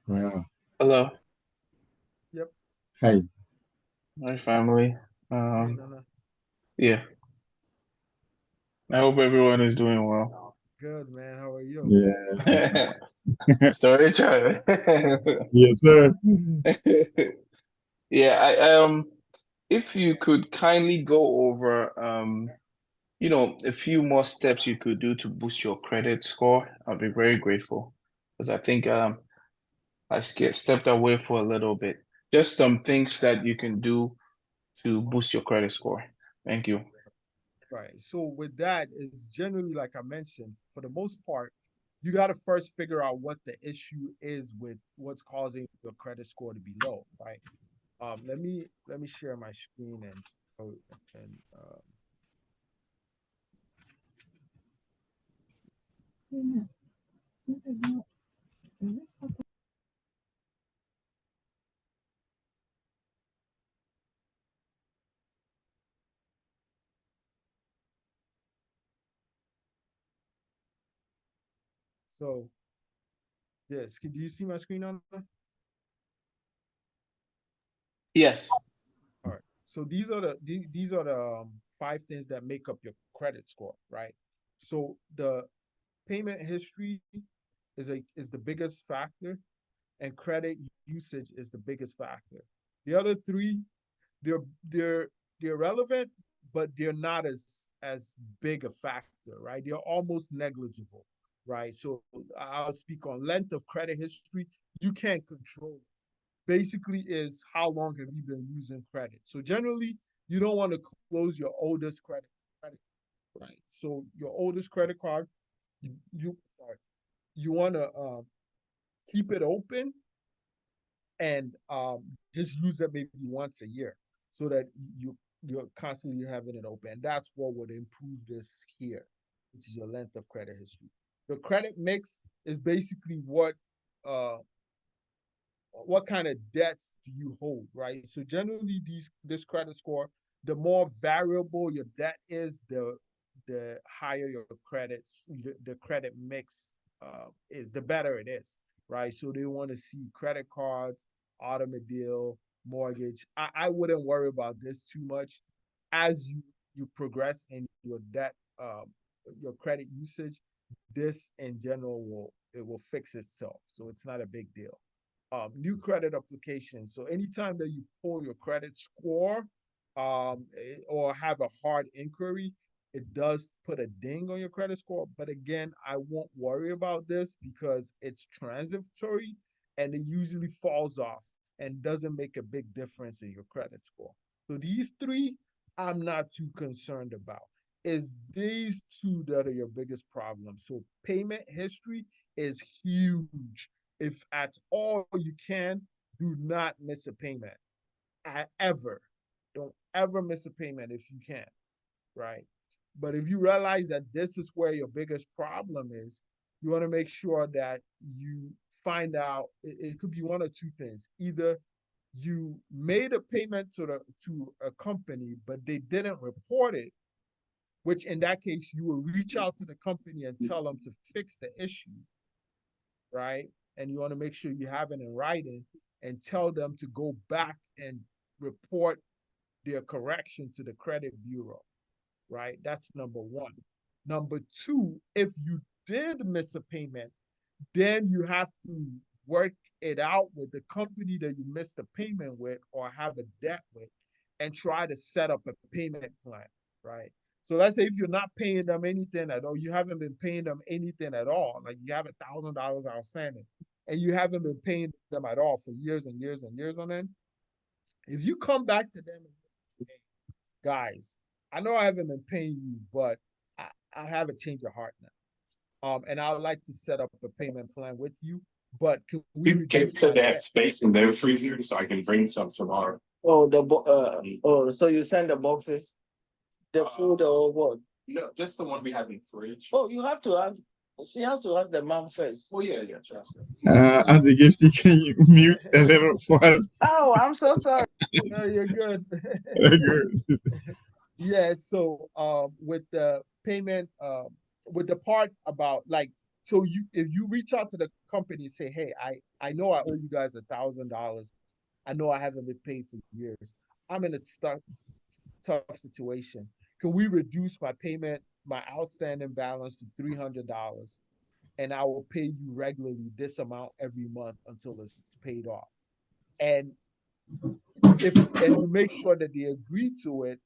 Wow. Hello. Yep. Hi. My family. Yeah. I hope everyone is doing well. Good, man. How are you? Yeah. Story time. Yes, sir. Yeah, I if you could kindly go over a few more steps you could do to boost your credit score, I'd be very grateful. Because I think I stepped away for a little bit. Just some things that you can do to boost your credit score. Thank you. Right. So with that is generally, like I mentioned, for the most part, you got to first figure out what the issue is with what's causing your credit score to be low, right? Let me share my screen and This is not. Is this part of? so this. Do you see my screen on? Yes. All right. So these are the 5 things that make up your credit score, right? So the payment history is the biggest factor, and credit usage is the biggest factor. The other three, they're they're they're relevant, but they're not as big a factor, right? They're almost negligible, right? So I'll speak on length of credit history. You can't control. Basically, is how long have you been using credit? So generally, you don't want to close your oldest credit, right? So your oldest credit card, you want to keep it open and just use it maybe once a year so that you're constantly having it open. And that's what would improve this here, which is your length of credit history. The credit mix is basically what kind of debts do you hold, right? So generally, this credit score, the more variable your debt is, the higher your the credit mix is, the better it is, right? So they want to see credit cards, automobile, mortgage. I wouldn't worry about this too much. As you progress in your debt, your credit usage, this in general will fix itself. So it's not a big deal. New credit application. So anytime that you pull your credit score or have a hard inquiry, it does put a ding on your credit score. But again, I won't worry about this because it's transitory and it usually falls off and doesn't make a big difference in your credit score. So these three, I'm not too concerned about. Is these two that are your biggest problem. So payment history is huge. If at all you can, do not miss a payment. Ever. Don't ever miss a payment if you can, right? But if you realize that this is where your biggest problem is, you want to make sure that you find out it could be one or two things. Either you made a payment to a company, but they didn't report it, which in that case you will reach out to the company and tell them to fix the issue, right? And you want to make sure you have it in writing and tell them to go back and report their correction to the credit bureau, right? That's number one. Number two, if you did miss a payment, then you have to work it out with the company that you missed the payment with or have a debt with and try to set up a payment plan, right? So let's say if you're not paying them anything at all, you haven't been paying them anything at all, like you have $1,000 outstanding and you haven't been paying them at all for years and years and years on end. If you come back to them and say, hey, guys, I know I haven't been paying you, but I have a change of heart now. And I would like to set up a payment plan with you, but can we You can reduce to my that debt? space in their freezer so I can bring some tomorrow. So you send the boxes, the food or what? No, just the one we have in the fridge. Oh, you have to ask. She has to ask the mom first. Oh, yeah, trust me. As the gift, can you mute a little for us? Oh, I'm so sorry. No, you're good. Very good. Yeah, so with the payment, with the part about like, so you if you reach out to the company, say, hey, I know I owe you guys $1,000. I know I haven't been paid for years. I'm in a tough situation. Can we reduce my payment, my outstanding balance to $300, and I will pay you regularly this amount every month until it's paid off. And and you make sure that they agree to it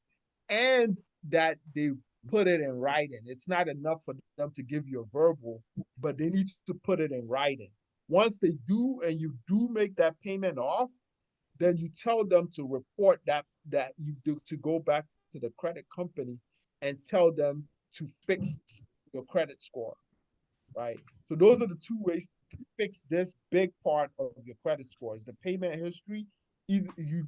and that they put it in writing. It's not enough for them to give you a verbal, but they need to put it in writing. Once they do, and you do make that payment off, then you tell them to report that you do, to go back to the credit company and tell them to fix your credit score, right? So those are the two ways to fix this big part of your credit scores. The payment history, either you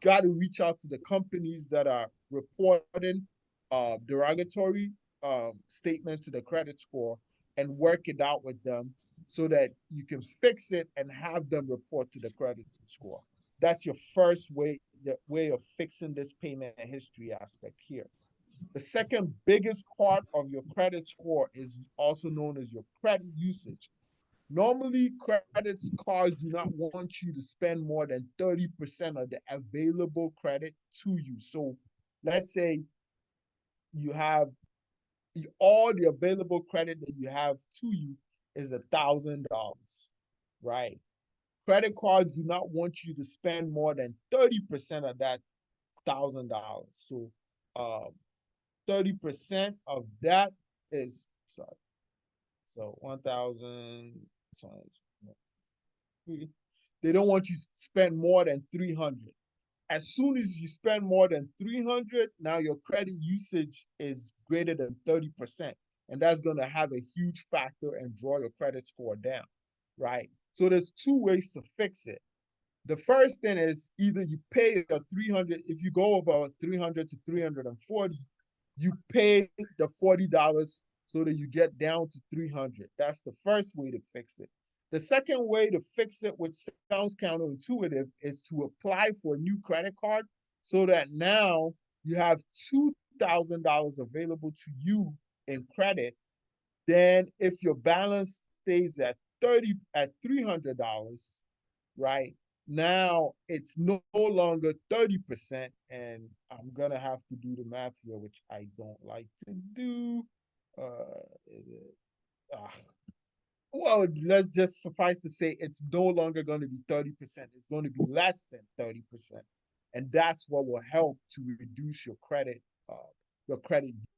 got to reach out to the companies that are reporting derogatory statements to the credit score and work it out with them so that you can fix it and have them report to the credit score. That's your first way, the way of fixing this payment history aspect here. The second biggest part of your credit score is also known as your credit usage. Normally, credit cards do not want you to spend more than 30% of the available credit to you. So let's say you have all the available credit that you have to you is $1,000, right? Credit cards do not want you to spend more than 30% of that $1,000. So 30% of that is, sorry, so 1,000 times, they don't want you to spend more than 300. As soon as you spend more than 300, now your credit usage is greater than 30%. And that's going to have a huge factor and draw your credit score down, right? So there's two ways to fix it. The first thing is either you pay a 300, if you go about 300 to 340, you pay the $40 so that you get down to 300. That's the first way to fix it. The second way to fix it, which sounds counterintuitive, is to apply for a new credit card so that now you have $2,000 available to you in credit. Then if your balance stays at $300, right? Now it's no longer 30%, and I'm gonna have to do the math here, which I don't like to do. Uh, well, let's just suffice to say it's no longer going to be 30%. It's going to be less than 30%. And that's what will help to reduce your credit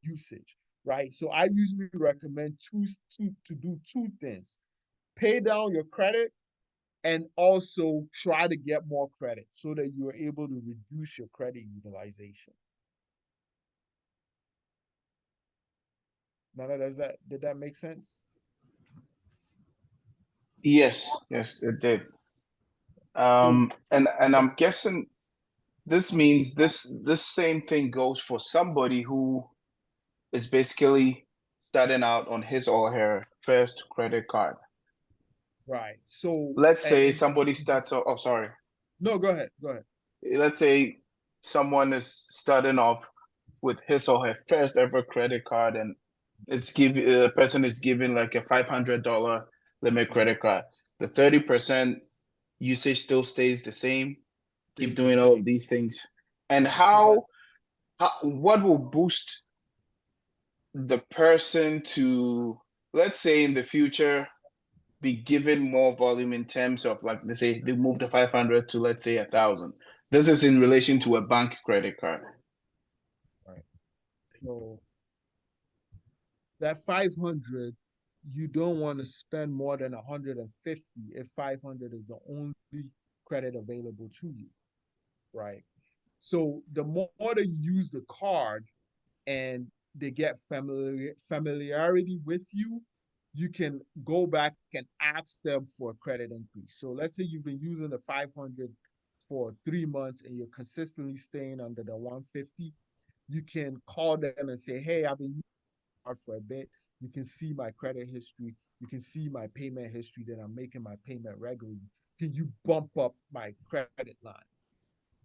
usage, right? So I usually recommend to do two things: pay down your credit and also try to get more credit so that you are able to reduce your credit utilization. Now, did that make sense? Yes, it did. And I'm guessing this means this same thing goes for somebody who is basically starting out on his or her first credit card. Right. So Let's say somebody starts off, oh, sorry. No, go ahead. Go ahead. Let's say someone is starting off with his or her first ever credit card, and the person is given like a $500 limit credit card. The 30% usage still stays the same. Keep doing all of these things. And what will boost the person to, let's say in the future, be given more volume in terms of, like, let's say they move the 500 to, let's say, 1,000. This is in relation to a bank credit card. Right. So that 500, you don't want to spend more than 150 if 500 is the only credit available to you, right? So the more that you use the card and they get familiarity with you, you can go back and ask them for a credit increase. So let's say you've been using the 500 for 3 months and you're consistently staying under the 150. You can call them and say, hey, I've been using the card for a bit. You can see my credit history. You can see my payment history that I'm making my payment regularly. Can you bump up my credit line?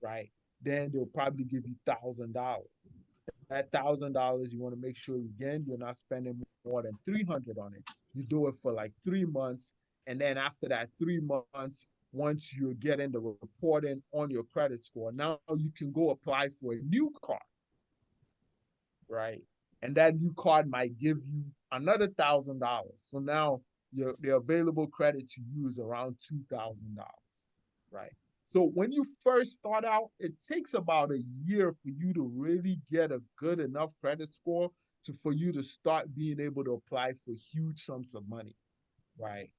Right? Then they'll probably give you $1,000. That $1,000, you want to make sure again you're not spending more than 300 on it. You do it for like 3 months, and then after that 3 months, once you're getting the reporting on your credit score, now you can go apply for a new card, right? And that new card might give you another $1,000. So now the available credit to you is around $2,000, right? So when you first start out, it takes about a year for you to really get a good enough credit score for you to start being able to apply for huge sums of money, right?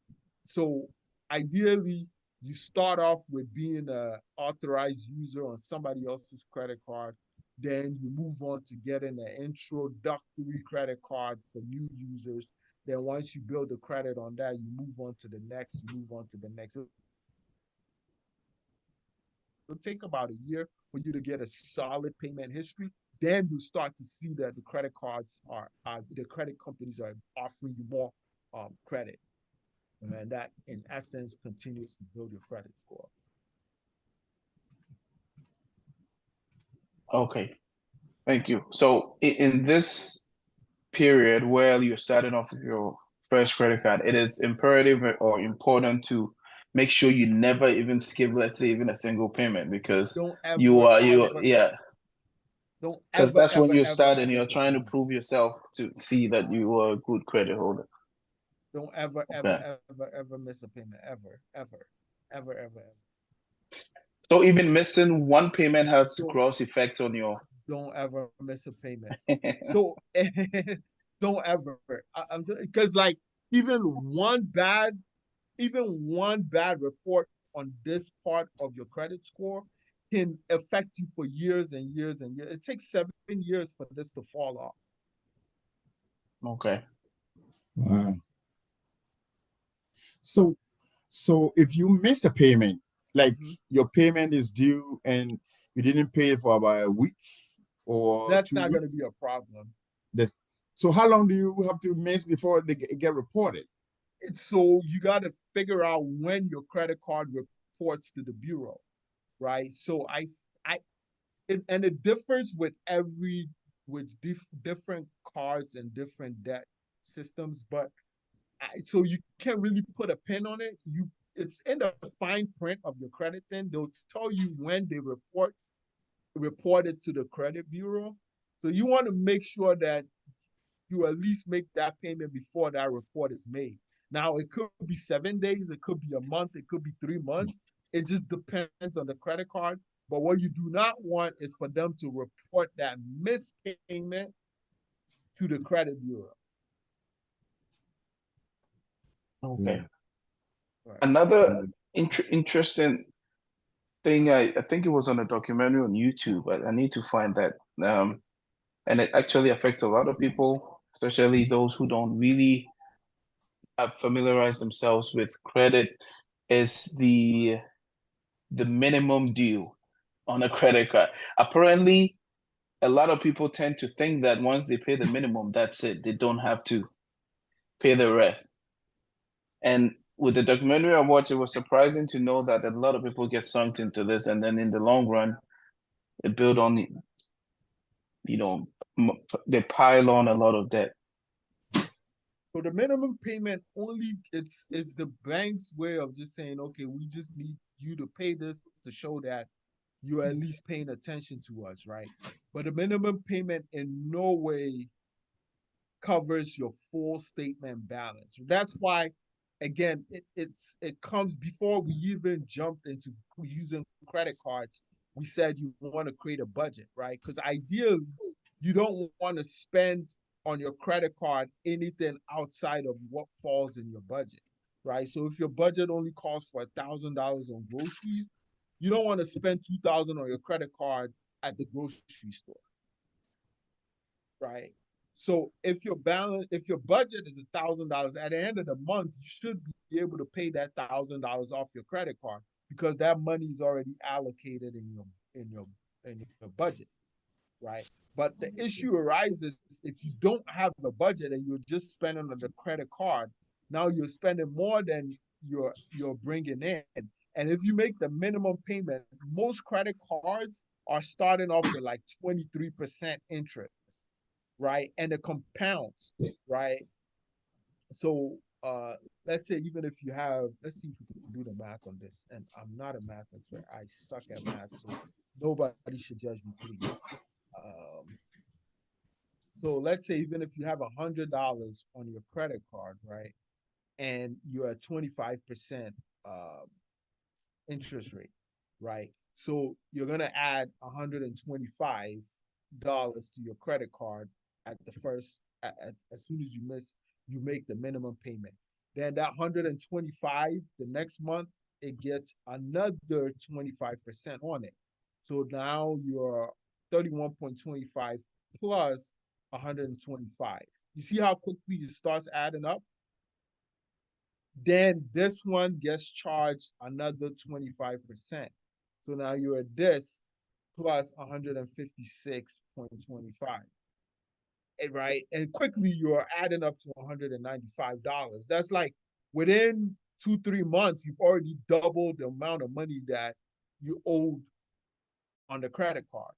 So ideally, you start off with being a authorized user on somebody else's credit card. Then you move on to getting an introductory credit card for new users. Then once you build the credit on that, you move on to the next, you move on to the next. It'll take about a year for you to get a solid payment history. Then you start to see that the credit cards the credit companies are offering you more credit. And that, in essence, continues to build your credit score. Okay, thank you. So in this period where you're starting off with your first credit card, it is imperative or important to make sure you never even skip, let's say, even a single payment, because Don't ever, yeah, don't because ever, that's when ever, you ever start and you're miss a trying to payment. prove yourself to see that you are a good credit holder. Don't ever, Okay. ever miss a payment. Ever. So even missing one payment has Don't gross effects on your. don't ever miss a payment. So don't ever. I'm because like even one bad, even one bad report on this part of your credit score can affect you for years and years and years. It takes 7 years for this to fall off. Okay. Wow. So if you miss a payment, like your payment is due and you didn't pay it for about a week or That's 2 not going to weeks, be a problem. that's, so how long do you have to miss before they get reported? So you got to figure out when your credit card reports to the bureau, right? So and it differs with different cards and different debt systems, but so you can't really put a pin on it. It's in the fine print of your credit thing. They'll tell you when they report it to the credit bureau. So you want to make sure that you at least make that payment before that report is made. Now, it could be 7 days, it could be a month, it could be 3 months. It just depends on the credit card. But what you do not want is for them to report that missed payment to the credit bureau. Okay. Right. Another interesting thing, I think it was on a documentary on YouTube, but I need to find that. And it actually affects a lot of people, especially those who don't really familiarize themselves with credit, is the minimum due on a credit card. Apparently, a lot of people tend to think that once they pay the minimum, that's it. They don't have to pay the rest. And with the documentary I watched, it was surprising to know that a lot of people get sunk into this, and then in the long run, they build on, you know, they pile on a lot of debt. So the minimum payment only it's the bank's way of just saying, okay, we just need you to pay this to show that you're at least paying attention to us, right? But the minimum payment in no way covers your full statement balance. That's why, again, it comes before we even jumped into using credit cards. We said you want to create a budget, right? Because ideally, you don't want to spend on your credit card anything outside of what falls in your budget, right? So if your budget only calls for $1,000 on groceries, you don't want to spend 2,000 on your credit card at the grocery store, right? So if your budget is $1,000 at the end of the month, you should be able to pay that $1,000 off your credit card because that money is already allocated in your budget. right? But the issue arises if you don't have a budget and you're just spending on the credit card. Now you're spending more than you're bringing in. And if you make the minimum payment, most credit cards are starting off with like 23% interest, right? And it compounds, right? So let's say even if you have, let's see if we can do the math on this. And I'm not a math expert. I suck at math, so nobody should judge me, please. Um, so let's say even if you have $100 on your credit card, right, and you're at 25% interest rate, right? So you're gonna add $125 to your credit card at the first, as soon as you make the minimum payment. Then that 125, the next month, it gets another 25% on it. So now you're 31.25 plus 125. You see how quickly it starts adding up? Then this one gets charged another 25%. So now you're at this plus 156.25. Right? And quickly you're adding up to $195. That's like within 2-3 months, you've already doubled the amount of money that you owed on the credit card.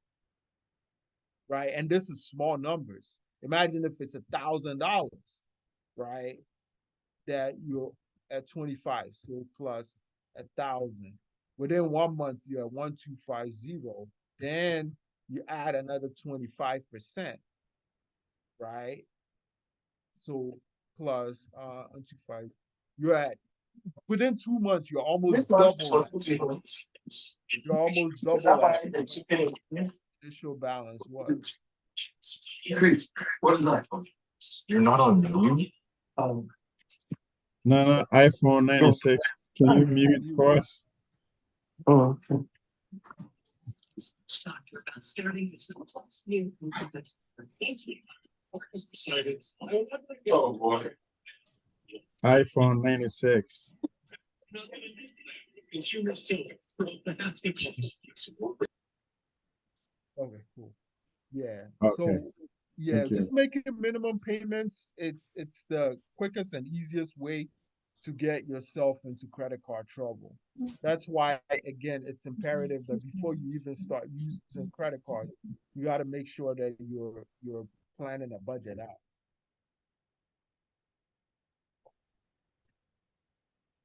Right? And this is small numbers. Imagine if it's $1,000, right? That you're at 25, so plus 1,000. Within 1 month, you're at 1,250. Then you add another 25%, right? So plus 125. You're at within 2 months, you're almost double at initial balance was. What is that? You're not on mute? No, iPhone 96. Can you mute for us? Oh, oh boy. iPhone 96. Okay, cool. Yeah. Okay. So yeah, Thank you. just making minimum payments. It's the quickest and easiest way to get yourself into credit card trouble. That's why, again, it's imperative that before you even start using credit cards, you got to make sure that you're planning a budget out.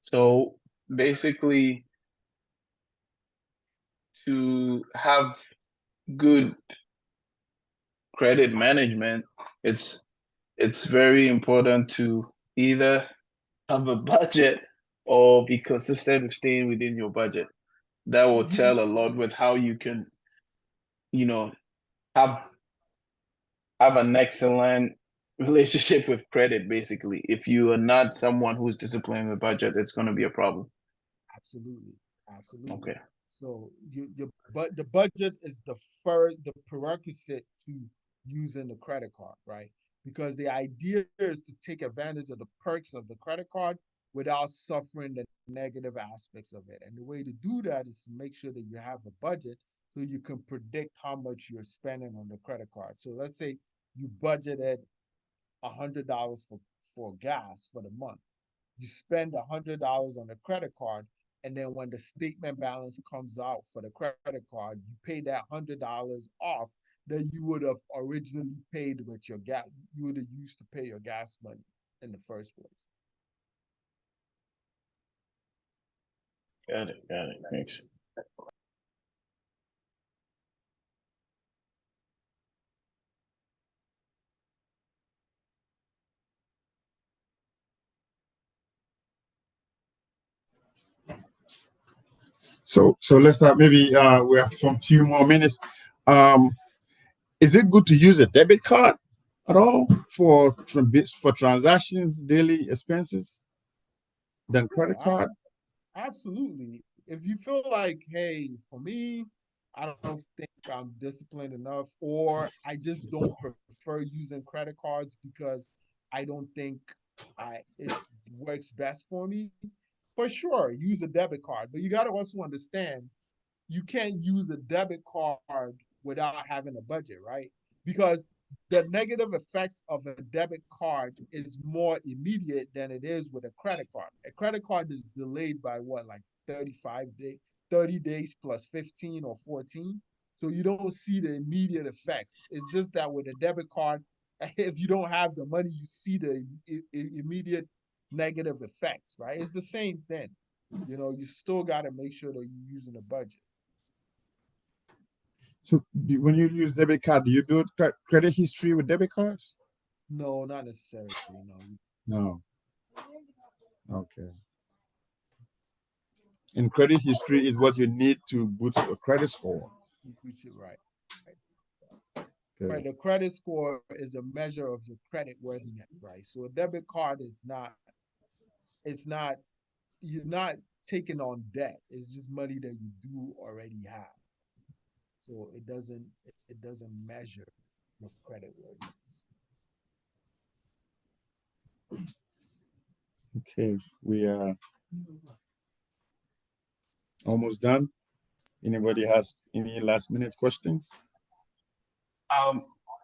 So basically, to have good credit management, it's very important to either have a budget or be consistent with staying within your budget. That will tell a lot with how you can, you know, have have an excellent relationship with credit. Basically, if you are not someone who's disciplined with budget, it's going to be a problem. Absolutely, absolutely. Okay. So but the budget is the prerequisite to using the credit card, right? Because the idea is to take advantage of the perks of the credit card without suffering the negative aspects of it. And the way to do that is to make sure that you have a budget so you can predict how much you're spending on the credit card. So let's say you budgeted $100 for gas for the month. You spend $100 on the credit card, and then when the statement balance comes out for the credit card, you pay that $100 off that you would have originally paid with your gas. You would have used to pay your gas money in the first place. Got it. Got it. Thanks. So let's start. Maybe we have some few more minutes. Um, is it good to use a debit card at all for transactions, daily expenses, than credit card? Absolutely. If you feel like, hey, for me, I don't think I'm disciplined enough, or I just don't prefer using credit cards because I don't think it works best for me. For sure, use a debit card, but you got to also understand you can't use a debit card without having a budget, right? Because the negative effects of a debit card is more immediate than it is with a credit card. A credit card is delayed by what, like 35 days, 30 days plus 15 or 14. So you don't see the immediate effects. It's just that with a debit card, if you don't have the money, you see the immediate negative effects, right? It's the same thing. You still got to make sure that you're using a budget. So when you use debit card, do you do credit history with debit cards? No, not necessarily. No. No. Okay. And credit history is what you need to boost your credit score. Right. Okay. Right. The credit score is a measure of your credit worthiness, right? So a debit card is not, you're not taking on debt. It's just money that you do already have. So it doesn't measure your credit worthiness. Okay, we are almost done. Anybody has any last minute questions? I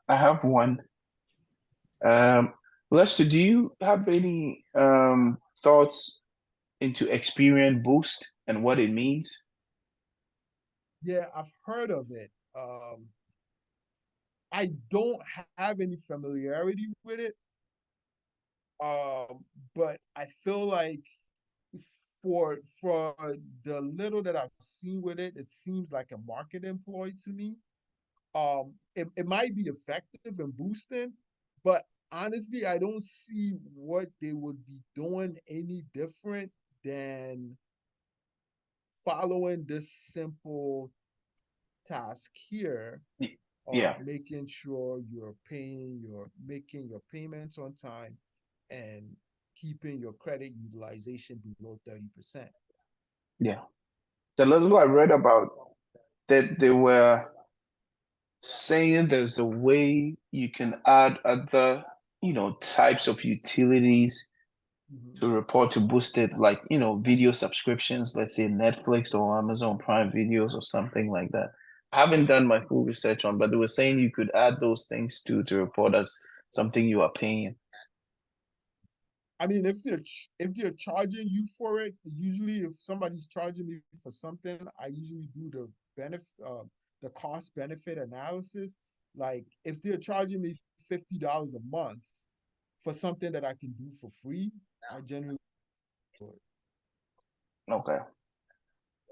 have one. Lester, do you have any thoughts into Experience Boost and what it means? Yeah, I've heard of it. I don't have any familiarity with it. But I feel like for the little that I've seen with it, it seems like a market employee to me. It might be effective in boosting, but honestly, I don't see what they would be doing any different than following this simple task here of Yeah, making sure you're making your payments on time and keeping your credit utilization below 30%. yeah. The little I read about that they were saying there's a way you can add other, types of utilities Mm-hmm. to report to boost it, like, video subscriptions, let's say Netflix or Amazon Prime Videos or something like that. I haven't done my full research on, but they were saying you could add those things to report as something you are paying. I mean, if they're charging you for it, usually if somebody's charging me for something, I usually do the cost benefit analysis. Like if they're charging me $50 a month for something that I can do for free, I generally do it. Okay.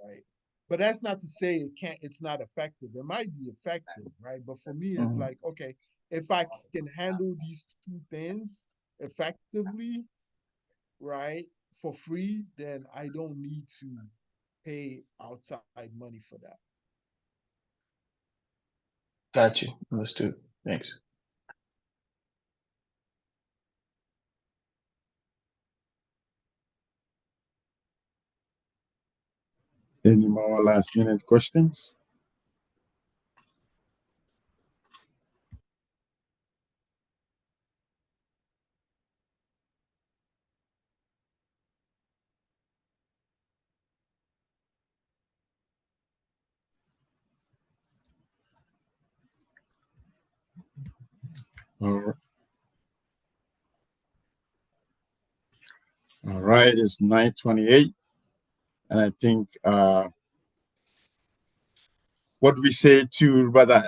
Right. But that's not to say it's not effective. It might be effective, right? But for me, it's Mhm. like, okay, if I can handle these two things effectively, right, for free, then I don't need to pay outside money for that. Got you. Understood. Thanks. Any more last minute questions? All right, it's 9:28, and I think what we say to Brother